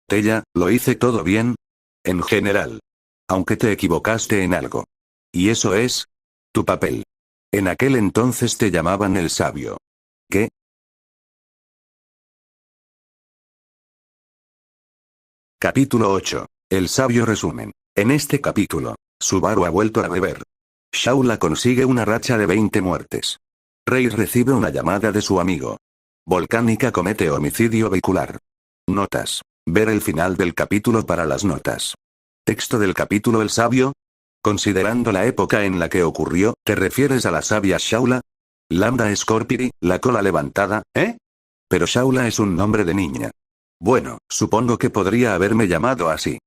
Tella, ¿lo hice todo bien? En general. Aunque te equivocaste en algo. Y eso es tu papel. En aquel entonces te llamaban el sabio. ¿Qué? Capítulo 8. El sabio resumen. En este capítulo, Subaru ha vuelto a beber. Shaula consigue una racha de 20 muertes. Rey recibe una llamada de su amigo. Volcánica comete homicidio vehicular. Notas. Ver el final del capítulo para las notas. Texto del capítulo El sabio. Considerando la época en la que ocurrió, ¿te refieres a la sabia Shaula? Lambda Scorpiri, la cola levantada, ¿eh? Pero Shaula es un nombre de niña. Bueno, supongo que podría haberme llamado así.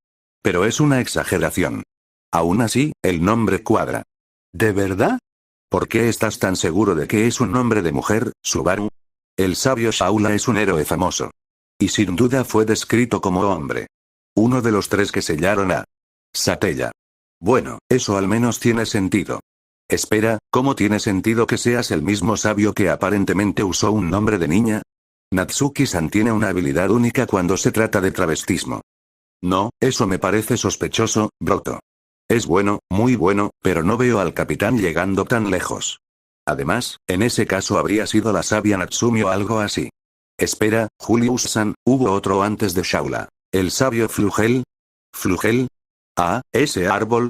Pero es una exageración. Aún así, el nombre cuadra. ¿De verdad? ¿Por qué estás tan seguro de que es un nombre de mujer, Subaru? El sabio Shaula es un héroe famoso. Y sin duda fue descrito como hombre. Uno de los 3 que sellaron a Satella. Bueno, eso al menos tiene sentido. Espera, ¿cómo tiene sentido que seas el mismo sabio que aparentemente usó un nombre de niña? Natsuki-san tiene una habilidad única cuando se trata de travestismo. No, eso me parece sospechoso, Broto. Es bueno, muy bueno, pero no veo al capitán llegando tan lejos. Además, en ese caso habría sido la sabia Natsumi o algo así. Espera, Julius-san, hubo otro antes de Shaula. ¿El sabio Flugel? ¿Flugel? Ah, ese árbol.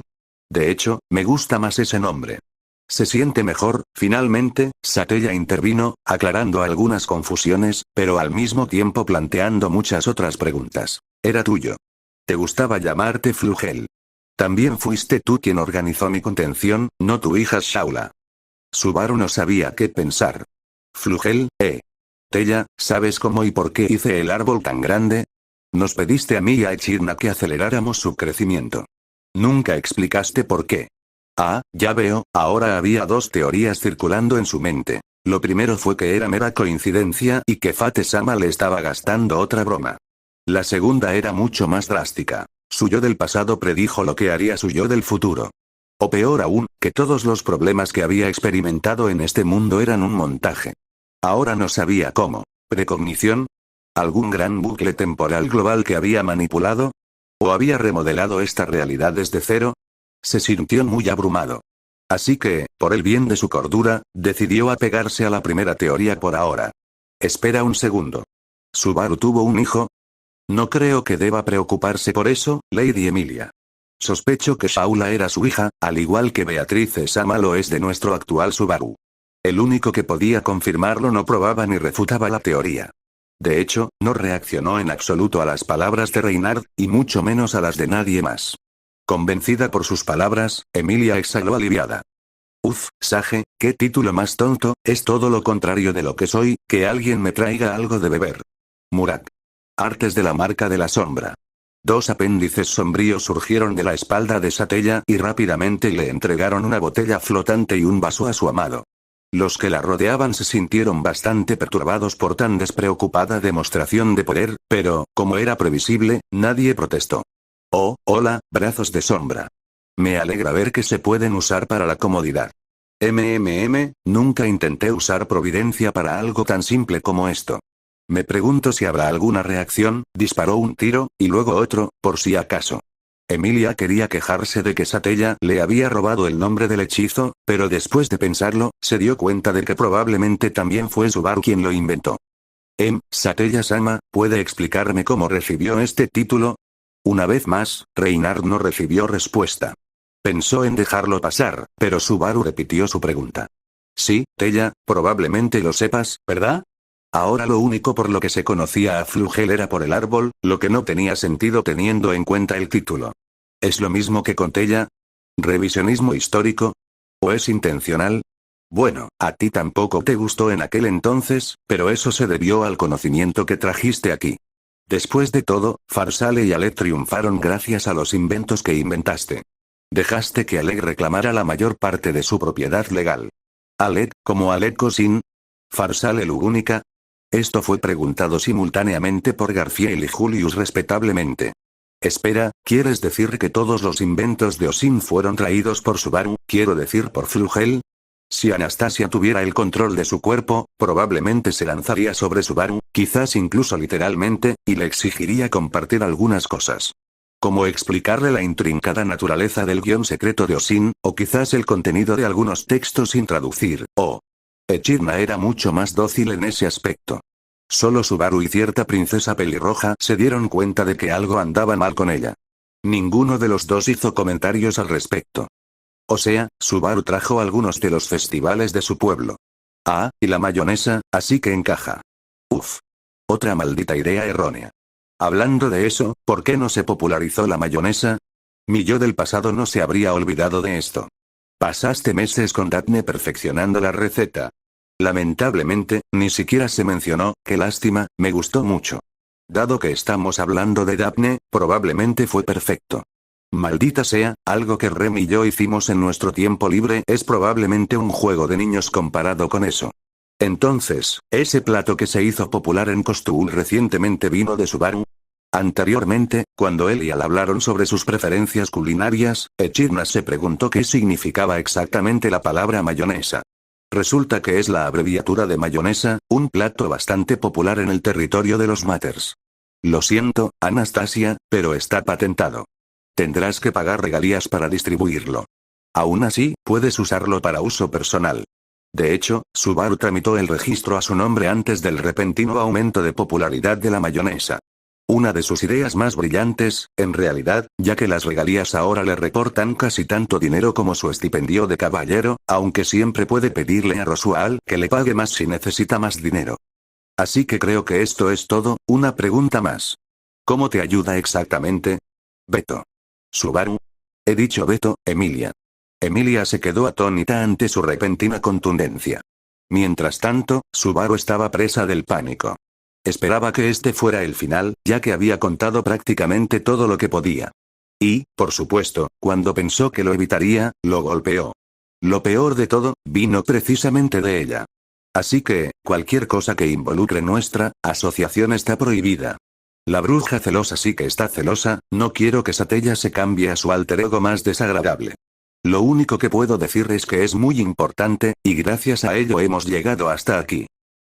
De hecho, me gusta más ese nombre. Se siente mejor, finalmente, Satella intervino, aclarando algunas confusiones, pero al mismo tiempo planteando muchas otras preguntas. Era tuyo. Te gustaba llamarte Flugel. También fuiste tú quien organizó mi contención, no tu hija Shaula. Subaru no sabía qué pensar. Flugel, Tella, ¿sabes cómo y por qué hice el árbol tan grande? Nos pediste a mí y a Echidna que aceleráramos su crecimiento. Nunca explicaste por qué. Ah, ya veo, ahora había 2 teorías circulando en su mente. Lo primero fue que era mera coincidencia y que Fate-sama le estaba gastando otra broma. La segunda era mucho más drástica. Su yo del pasado predijo lo que haría su yo del futuro. O peor aún, que todos los problemas que había experimentado en este mundo eran un montaje. Ahora no sabía cómo. ¿Precognición? ¿Algún gran bucle temporal global que había manipulado? ¿O había remodelado esta realidad desde cero? Se sintió muy abrumado. Así que, por el bien de su cordura, decidió apegarse a la primera teoría por ahora. Espera un segundo. ¿Subaru tuvo un hijo? No creo que deba preocuparse por eso, Lady Emilia. Sospecho que Shaula era su hija, al igual que Beatrice Sama lo es de nuestro actual Subaru. El único que podía confirmarlo no probaba ni refutaba la teoría. De hecho, no reaccionó en absoluto a las palabras de Reynard, y mucho menos a las de nadie más. Convencida por sus palabras, Emilia exhaló aliviada. Uf, Sage, qué título más tonto, es todo lo contrario de lo que soy, que alguien me traiga algo de beber. Murak. Artes de la marca de la sombra. 2 apéndices sombríos surgieron de la espalda de Satella y rápidamente le entregaron una botella flotante y un vaso a su amado. Los que la rodeaban se sintieron bastante perturbados por tan despreocupada demostración de poder, pero, como era previsible, nadie protestó. Oh, hola, brazos de sombra. Me alegra ver que se pueden usar para la comodidad. Nunca intenté usar providencia para algo tan simple como esto. Me pregunto si habrá alguna reacción, disparó un tiro, y luego otro, por si acaso. Emilia quería quejarse de que Satella le había robado el nombre del hechizo, pero después de pensarlo, se dio cuenta de que probablemente también fue Subaru quien lo inventó. Satella-sama, ¿puede explicarme cómo recibió este título? Una vez más, Reinhard no recibió respuesta. Pensó en dejarlo pasar, pero Subaru repitió su pregunta. Sí, Tella, probablemente lo sepas, ¿verdad? Ahora lo único por lo que se conocía a Flugel era por el árbol, lo que no tenía sentido teniendo en cuenta el título. ¿Es lo mismo que con Tella? ¿Revisionismo histórico? ¿O es intencional? Bueno, a ti tampoco te gustó en aquel entonces, pero eso se debió al conocimiento que trajiste aquí. Después de todo, Farsale y Alec triunfaron gracias a los inventos que inventaste. Dejaste que Alec reclamara la mayor parte de su propiedad legal. Alec, como Alec Cosin. Farsale Lugúnica. Esto fue preguntado simultáneamente por Garfield y Julius respetablemente. Espera, ¿quieres decir que todos los inventos de Osin fueron traídos por Subaru, quiero decir por Flugel? Si Anastasia tuviera el control de su cuerpo, probablemente se lanzaría sobre Subaru, quizás incluso literalmente, y le exigiría compartir algunas cosas. Como explicarle la intrincada naturaleza del guión secreto de Osin, o quizás el contenido de algunos textos sin traducir, o... Echidna era mucho más dócil en ese aspecto. Solo Subaru y cierta princesa pelirroja se dieron cuenta de que algo andaba mal con ella. Ninguno de los dos hizo comentarios al respecto. O sea, Subaru trajo algunos de los festivales de su pueblo. Ah, y la mayonesa, así que encaja. Uf. Otra maldita idea errónea. Hablando de eso, ¿por qué no se popularizó la mayonesa? Mi yo del pasado no se habría olvidado de esto. Pasaste meses con Daphne perfeccionando la receta. Lamentablemente, ni siquiera se mencionó, qué lástima, me gustó mucho. Dado que estamos hablando de Daphne, probablemente fue perfecto. Maldita sea, algo que Rem y yo hicimos en nuestro tiempo libre es probablemente un juego de niños comparado con eso. Entonces, ¿ese plato que se hizo popular en Kostool recientemente vino de Subaru? Anteriormente, cuando él y Al hablaron sobre sus preferencias culinarias, Echidna se preguntó qué significaba exactamente la palabra mayonesa. Resulta que es la abreviatura de mayonesa, un plato bastante popular en el territorio de los Matters. Lo siento, Anastasia, pero está patentado. Tendrás que pagar regalías para distribuirlo. Aún así, puedes usarlo para uso personal. De hecho, Subaru tramitó el registro a su nombre antes del repentino aumento de popularidad de la mayonesa. Una de sus ideas más brillantes, en realidad, ya que las regalías ahora le reportan casi tanto dinero como su estipendio de caballero, aunque siempre puede pedirle a Rosual que le pague más si necesita más dinero. Así que creo que esto es todo, una pregunta más. ¿Cómo te ayuda exactamente? Beto. Subaru. He dicho Beto, Emilia. Emilia se quedó atónita ante su repentina contundencia. Mientras tanto, Subaru estaba presa del pánico. Esperaba que este fuera el final, ya que había contado prácticamente todo lo que podía. Y, por supuesto, cuando pensó que lo evitaría, lo golpeó. Lo peor de todo, vino precisamente de ella. Así que, cualquier cosa que involucre nuestra asociación está prohibida. La bruja celosa sí que está celosa, no quiero que Satella se cambie a su alter ego más desagradable. Lo único que puedo decir es que es muy importante, y gracias a ello hemos llegado hasta aquí.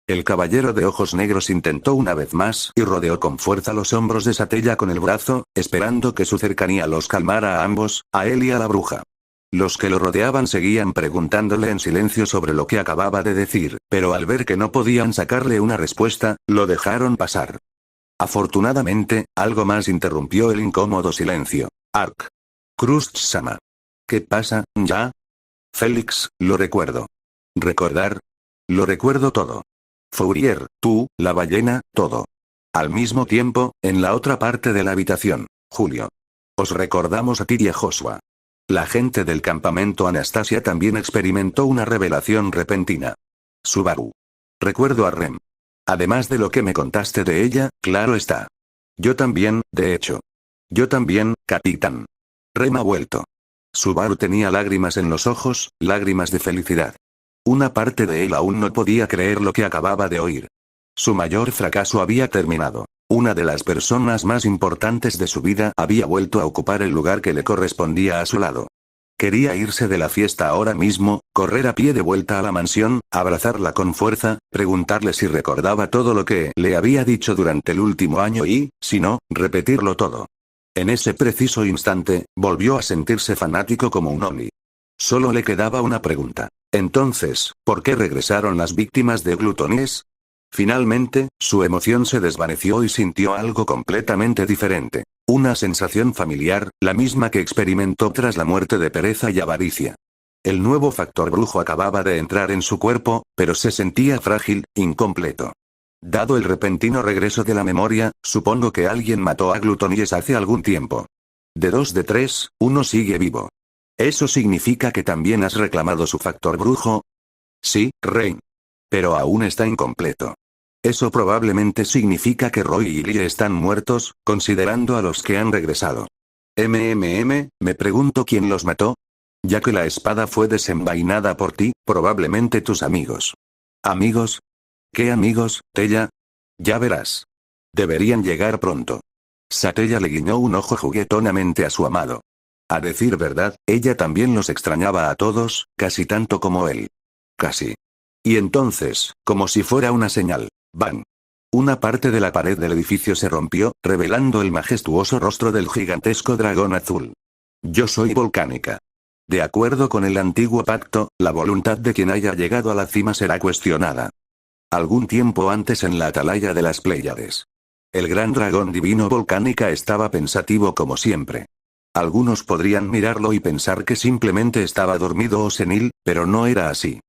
El caballero de ojos negros intentó una vez más y rodeó con fuerza los hombros de Satella con el brazo, esperando que su cercanía los calmara a ambos, a él y a la bruja. Los que lo rodeaban seguían preguntándole en silencio sobre lo que acababa de decir, pero al ver que no podían sacarle una respuesta, lo dejaron pasar. Afortunadamente, algo más interrumpió el incómodo silencio. Ark. Krusht-sama. ¿Qué pasa, ya? Félix, lo recuerdo. ¿Recordar? Lo recuerdo todo. Fourier, tú, la ballena, todo. Al mismo tiempo, en la otra parte de la habitación, Julio. Os recordamos a ti y a Joshua. La gente del campamento Anastasia también experimentó una revelación repentina. Subaru. Recuerdo a Rem. Además de lo que me contaste de ella, claro está. Yo también, de hecho. Yo también, capitán. Rem ha vuelto. Subaru tenía lágrimas en los ojos, lágrimas de felicidad. Una parte de él aún no podía creer lo que acababa de oír. Su mayor fracaso había terminado. Una de las personas más importantes de su vida había vuelto a ocupar el lugar que le correspondía a su lado. Quería irse de la fiesta ahora mismo, correr a pie de vuelta a la mansión, abrazarla con fuerza, preguntarle si recordaba todo lo que le había dicho durante el último año y, si no, repetirlo todo. En ese preciso instante, volvió a sentirse fanático como un Oni. Solo le quedaba una pregunta. Entonces, ¿por qué regresaron las víctimas de glutoníes? Finalmente, su emoción se desvaneció y sintió algo completamente diferente. Una sensación familiar, la misma que experimentó tras la muerte de pereza y avaricia. El nuevo factor brujo acababa de entrar en su cuerpo, pero se sentía frágil, incompleto. Dado el repentino regreso de la memoria, supongo que alguien mató a glutoníes hace algún tiempo. De 2 de 3, uno sigue vivo. ¿Eso significa que también has reclamado su factor brujo? Sí, Rey. Pero aún está incompleto. Eso probablemente significa que Roy y Lee están muertos, considerando a los que han regresado. Me pregunto quién los mató. Ya que la espada fue desenvainada por ti, probablemente tus amigos. ¿Amigos? ¿Qué amigos, Tella? Ya verás. Deberían llegar pronto. Satella le guiñó un ojo juguetonamente a su amado. A decir verdad, ella también los extrañaba a todos, casi tanto como él. Casi. Y entonces, como si fuera una señal, ¡bang! Una parte de la pared del edificio se rompió, revelando el majestuoso rostro del gigantesco dragón azul. Yo soy volcánica. De acuerdo con el antiguo pacto, la voluntad de quien haya llegado a la cima será cuestionada. Algún tiempo antes en la atalaya de las Pléyades. El gran dragón divino volcánica estaba pensativo como siempre. Algunos podrían mirarlo y pensar que simplemente estaba dormido o senil, pero no era así.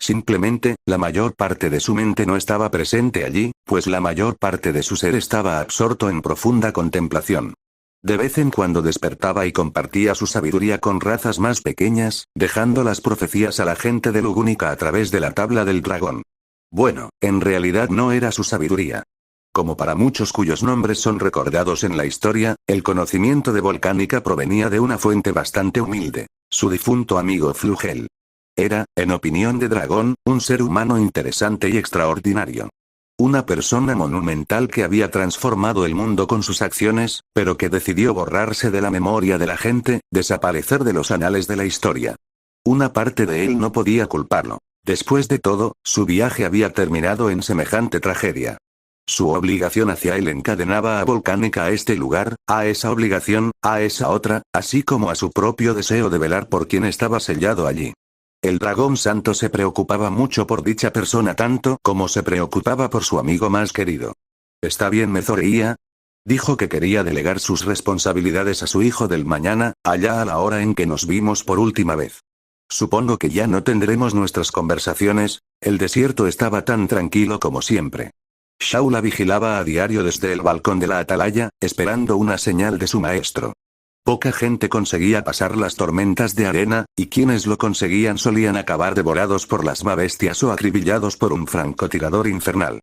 Simplemente, la mayor parte de su mente no estaba presente allí, pues la mayor parte de su ser estaba absorto en profunda contemplación. De vez en cuando despertaba y compartía su sabiduría con razas más pequeñas, dejando las profecías a la gente de Lugúnica a través de la tabla del dragón. Bueno, en realidad no era su sabiduría. Como para muchos cuyos nombres son recordados en la historia, el conocimiento de Volcánica provenía de una fuente bastante humilde, su difunto amigo Flugel. Era, en opinión de Dragón, un ser humano interesante y extraordinario. Una persona monumental que había transformado el mundo con sus acciones, pero que decidió borrarse de la memoria de la gente, desaparecer de los anales de la historia. Una parte de él no podía culparlo. Después de todo, su viaje había terminado en semejante tragedia. Su obligación hacia él encadenaba a Volcánica a este lugar, a esa obligación, a esa otra, así como a su propio deseo de velar por quien estaba sellado allí. El dragón santo se preocupaba mucho por dicha persona tanto como se preocupaba por su amigo más querido. ¿Está bien, Mezoreía? Dijo que quería delegar sus responsabilidades a su hijo del mañana, allá a la hora en que nos vimos por última vez. Supongo que ya no tendremos nuestras conversaciones, el desierto estaba tan tranquilo como siempre. Shaula vigilaba a diario desde el balcón de la atalaya, esperando una señal de su maestro. Poca gente conseguía pasar las tormentas de arena, y quienes lo conseguían solían acabar devorados por las bestias o acribillados por un francotirador infernal.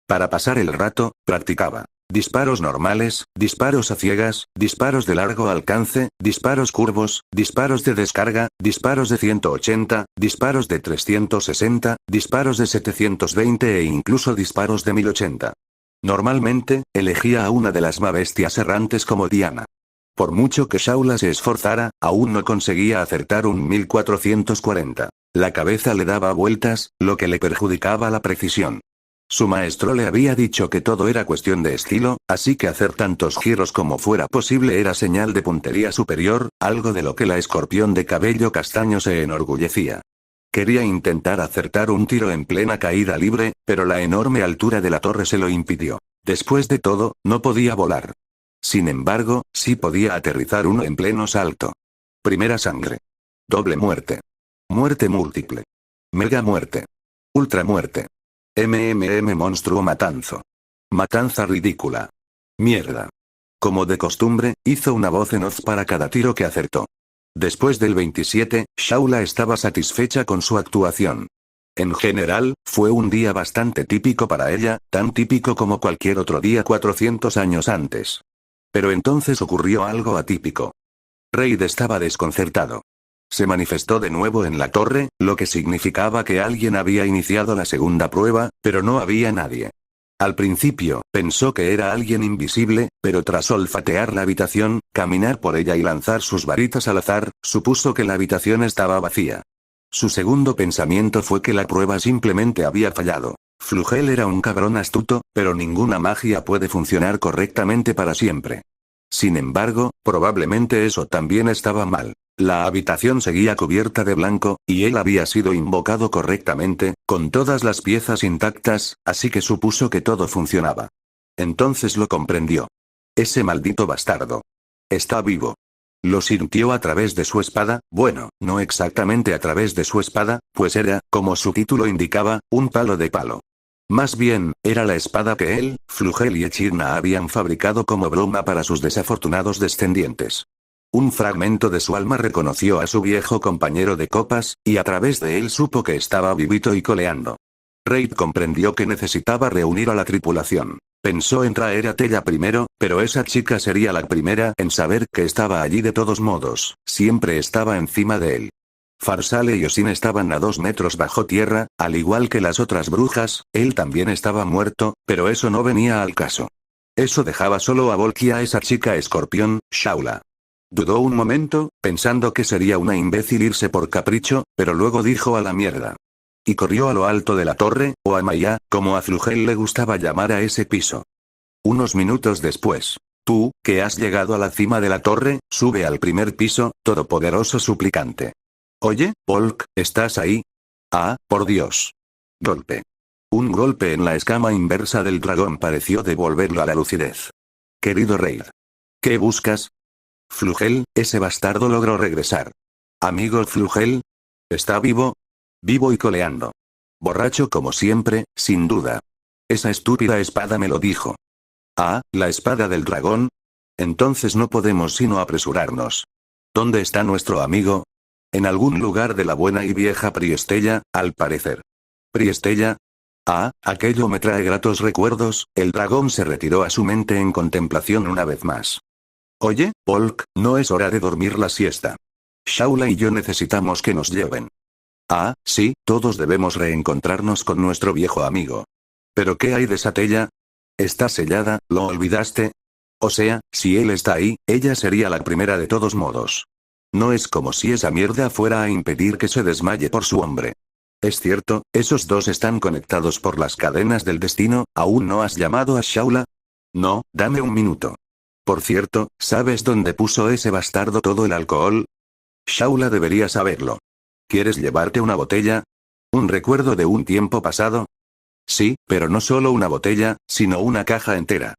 Para pasar el rato, practicaba disparos normales, disparos a ciegas, disparos de largo alcance, disparos curvos, disparos de descarga, disparos de 180, disparos de 360, disparos de 720 e incluso disparos de 1080. Normalmente, elegía a una de las bestias errantes como diana. Por mucho que Shaula se esforzara, aún no conseguía acertar un 1440. La cabeza le daba vueltas, lo que le perjudicaba la precisión. Su maestro le había dicho que todo era cuestión de estilo, así que hacer tantos giros como fuera posible era señal de puntería superior, algo de lo que la escorpión de cabello castaño se enorgullecía. Quería intentar acertar un tiro en plena caída libre, pero la enorme altura de la torre se lo impidió. Después de todo, no podía volar. Sin embargo, sí podía aterrizar uno en pleno salto. Primera sangre. Doble muerte. Muerte múltiple. Mega muerte. Ultra muerte. Monstruo matanzo. Matanza ridícula. Mierda. Como de costumbre, hizo una voz en off para cada tiro que acertó. Después del 27, Shaula estaba satisfecha con su actuación. En general, fue un día bastante típico para ella, tan típico como cualquier otro día 400 años antes. Pero entonces ocurrió algo atípico. Reid estaba desconcertado. Se manifestó de nuevo en la torre, lo que significaba que alguien había iniciado la segunda prueba, pero no había nadie. Al principio, pensó que era alguien invisible, pero tras olfatear la habitación, caminar por ella y lanzar sus varitas al azar, supuso que la habitación estaba vacía. Su segundo pensamiento fue que la prueba simplemente había fallado. Flugel era un cabrón astuto, pero ninguna magia puede funcionar correctamente para siempre. Sin embargo, probablemente eso también estaba mal. La habitación seguía cubierta de blanco, y él había sido invocado correctamente, con todas las piezas intactas, así que supuso que todo funcionaba. Entonces lo comprendió. Ese maldito bastardo. Está vivo. Lo sintió a través de su espada, bueno, no exactamente a través de su espada, pues era, como su título indicaba, un palo de palo. Más bien, era la espada que él, Flugel y Echidna habían fabricado como broma para sus desafortunados descendientes. Un fragmento de su alma reconoció a su viejo compañero de copas, y a través de él supo que estaba vivito y coleando. Reid comprendió que necesitaba reunir a la tripulación. Pensó en traer a Tella primero, pero esa chica sería la primera en saber que estaba allí de todos modos, siempre estaba encima de él. Farsale y Osin estaban a 2 metros bajo tierra, al igual que las otras brujas, él también estaba muerto, pero eso no venía al caso. Eso dejaba solo a Volk y a esa chica escorpión, Shaula. Dudó un momento, pensando que sería una imbécil irse por capricho, pero luego dijo a la mierda. Y corrió a lo alto de la torre, o a Maya, como a Flugel le gustaba llamar a ese piso. Unos minutos después. Tú, que has llegado a la cima de la torre, sube al primer piso, todopoderoso suplicante. Oye, Volk, ¿estás ahí? Ah, por Dios. Golpe. Un golpe en la escama inversa del dragón pareció devolverlo a la lucidez. Querido Reid. ¿Qué buscas? Flugel, ese bastardo logró regresar. Amigo Flugel. ¿Está vivo? Vivo y coleando. Borracho como siempre, sin duda. Esa estúpida espada me lo dijo. Ah, la espada del dragón. Entonces no podemos sino apresurarnos. ¿Dónde está nuestro amigo? En algún lugar de la buena y vieja Priestella, al parecer. ¿Priestella? Ah, aquello me trae gratos recuerdos. El dragón se retiró a su mente en contemplación una vez más. Oye, Volk, no es hora de dormir la siesta. Shaula y yo necesitamos que nos lleven. Ah, sí, todos debemos reencontrarnos con nuestro viejo amigo. ¿Pero qué hay de Satella? Está sellada, ¿lo olvidaste? O sea, si él está ahí, ella sería la primera de todos modos. No es como si esa mierda fuera a impedir que se desmaye por su hombre. Es cierto, esos dos están conectados por las cadenas del destino. ¿Aún no has llamado a Shaula? No, dame un minuto. Por cierto, ¿sabes dónde puso ese bastardo todo el alcohol? Shaula debería saberlo. ¿Quieres llevarte una botella? ¿Un recuerdo de un tiempo pasado? Sí, pero no solo una botella, sino una caja entera.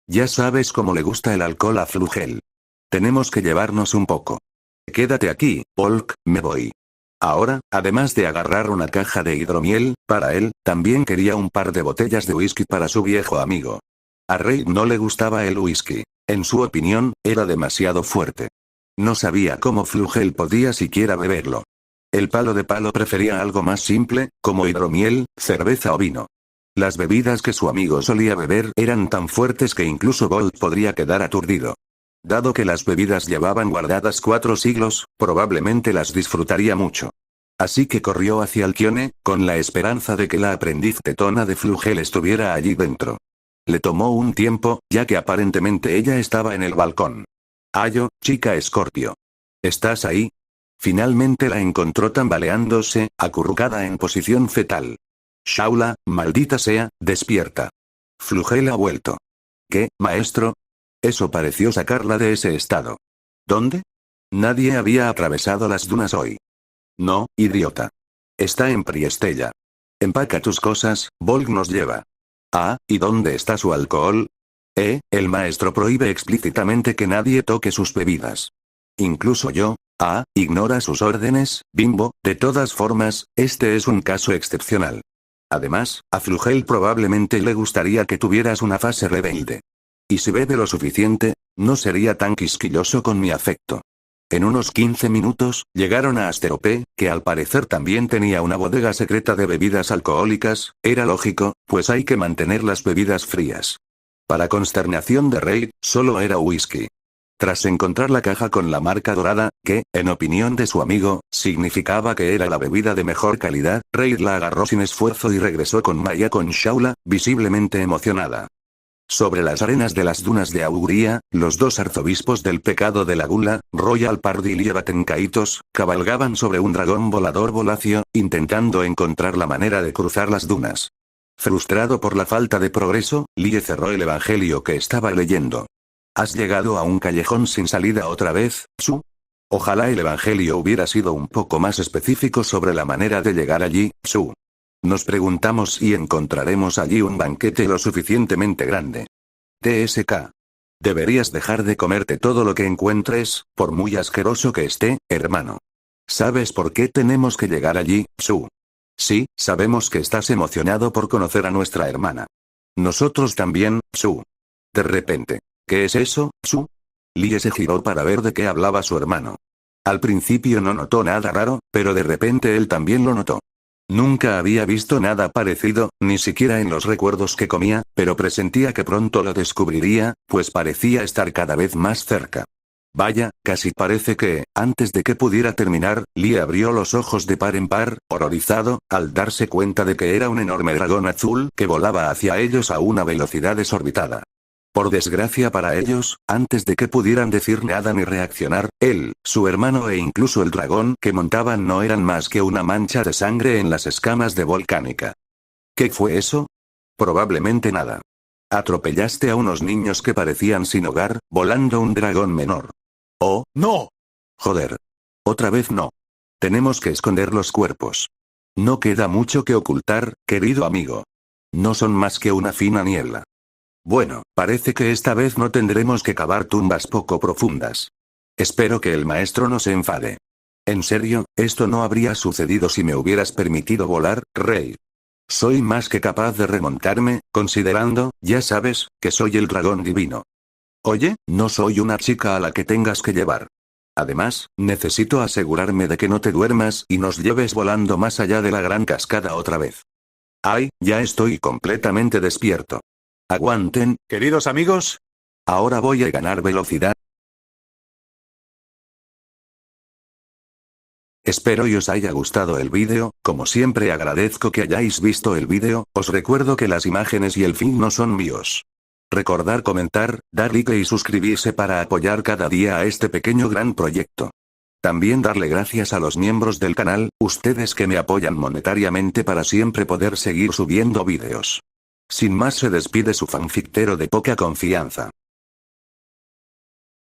Ya sabes cómo le gusta el alcohol a Flugel. Tenemos que llevarnos un poco. Quédate aquí, Volk, me voy. Ahora, además de agarrar una caja de hidromiel, para él, también quería un par de botellas de whisky para su viejo amigo. A Reid no le gustaba el whisky. En su opinión, era demasiado fuerte. No sabía cómo Flugel podía siquiera beberlo. El palo de palo prefería algo más simple, como hidromiel, cerveza o vino. Las bebidas que su amigo solía beber eran tan fuertes que incluso Bolt podría quedar aturdido. Dado que las bebidas llevaban guardadas 4 siglos, probablemente las disfrutaría mucho. Así que corrió hacia Alquione, con la esperanza de que la aprendiz tetona de Flugel estuviera allí dentro. Le tomó un tiempo, ya que aparentemente ella estaba en el balcón. Ayo, chica Escorpio. ¿Estás ahí? Finalmente la encontró tambaleándose, acurrucada en posición fetal. Shaula, maldita sea, despierta. Flugel ha vuelto. ¿Qué, maestro? Eso pareció sacarla de ese estado. ¿Dónde? Nadie había atravesado las dunas hoy. No, idiota. Está en Priestella. Empaca tus cosas, Volk nos lleva. Ah, ¿y dónde está su alcohol? El maestro prohíbe explícitamente que nadie toque sus bebidas. Incluso yo. Ah, ignora sus órdenes, bimbo. De todas formas, este es un caso excepcional. Además, a Flugel probablemente le gustaría que tuvieras una fase rebelde. Y si bebe lo suficiente, no sería tan quisquilloso con mi afecto. En unos 15 minutos, llegaron a Asterope, que al parecer también tenía una bodega secreta de bebidas alcohólicas. Era lógico, pues hay que mantener las bebidas frías. Para consternación de Reid, solo era whisky. Tras encontrar la caja con la marca dorada, que, en opinión de su amigo, significaba que era la bebida de mejor calidad, Reid la agarró sin esfuerzo y regresó con Maya con Shaula, visiblemente emocionada. Sobre las arenas de las dunas de Auguría, los dos arzobispos del pecado de la gula, Royal Pardil y Ebatencaitos, cabalgaban sobre un dragón volador volacio, intentando encontrar la manera de cruzar las dunas. Frustrado por la falta de progreso, Lie cerró el evangelio que estaba leyendo. ¿Has llegado a un callejón sin salida otra vez, Su? Ojalá el evangelio hubiera sido un poco más específico sobre la manera de llegar allí, Su. Nos preguntamos si encontraremos allí un banquete lo suficientemente grande. TSK. Deberías dejar de comerte todo lo que encuentres, por muy asqueroso que esté, hermano. ¿Sabes por qué tenemos que llegar allí, Su? Sí, sabemos que estás emocionado por conocer a nuestra hermana. Nosotros también, Su. De repente. ¿Qué es eso, Su? Lie se giró para ver de qué hablaba su hermano. Al principio no notó nada raro, pero de repente él también lo notó. Nunca había visto nada parecido, ni siquiera en los recuerdos que comía, pero presentía que pronto lo descubriría, pues parecía estar cada vez más cerca. Vaya, casi parece que, antes de que pudiera terminar, Lie abrió los ojos de par en par, horrorizado, al darse cuenta de que era un enorme dragón azul que volaba hacia ellos a una velocidad desorbitada. Por desgracia para ellos, antes de que pudieran decir nada ni reaccionar, él, su hermano e incluso el dragón que montaban no eran más que una mancha de sangre en las escamas de Volcánica. ¿Qué fue eso? Probablemente nada. Atropellaste a unos niños que parecían sin hogar, volando un dragón menor. ¡Oh, no! Joder. Otra vez no. Tenemos que esconder los cuerpos. No queda mucho que ocultar, querido amigo. No son más que una fina niebla. Bueno, parece que esta vez no tendremos que cavar tumbas poco profundas. Espero que el maestro no se enfade. En serio, esto no habría sucedido si me hubieras permitido volar, Rey. Soy más que capaz de remontarme, considerando, ya sabes, que soy el dragón divino. Oye, no soy una chica a la que tengas que llevar. Además, necesito asegurarme de que no te duermas y nos lleves volando más allá de la gran cascada otra vez. Ay, ya estoy completamente despierto. Aguanten, queridos amigos. Ahora voy a ganar velocidad. Espero y os haya gustado el vídeo, como siempre agradezco que hayáis visto el vídeo, os recuerdo que las imágenes y el fin no son míos. Recordar comentar, dar like y suscribirse para apoyar cada día a este pequeño gran proyecto. También darle gracias a los miembros del canal, ustedes que me apoyan monetariamente para siempre poder seguir subiendo vídeos. Sin más se despide su fanfictero de poca confianza.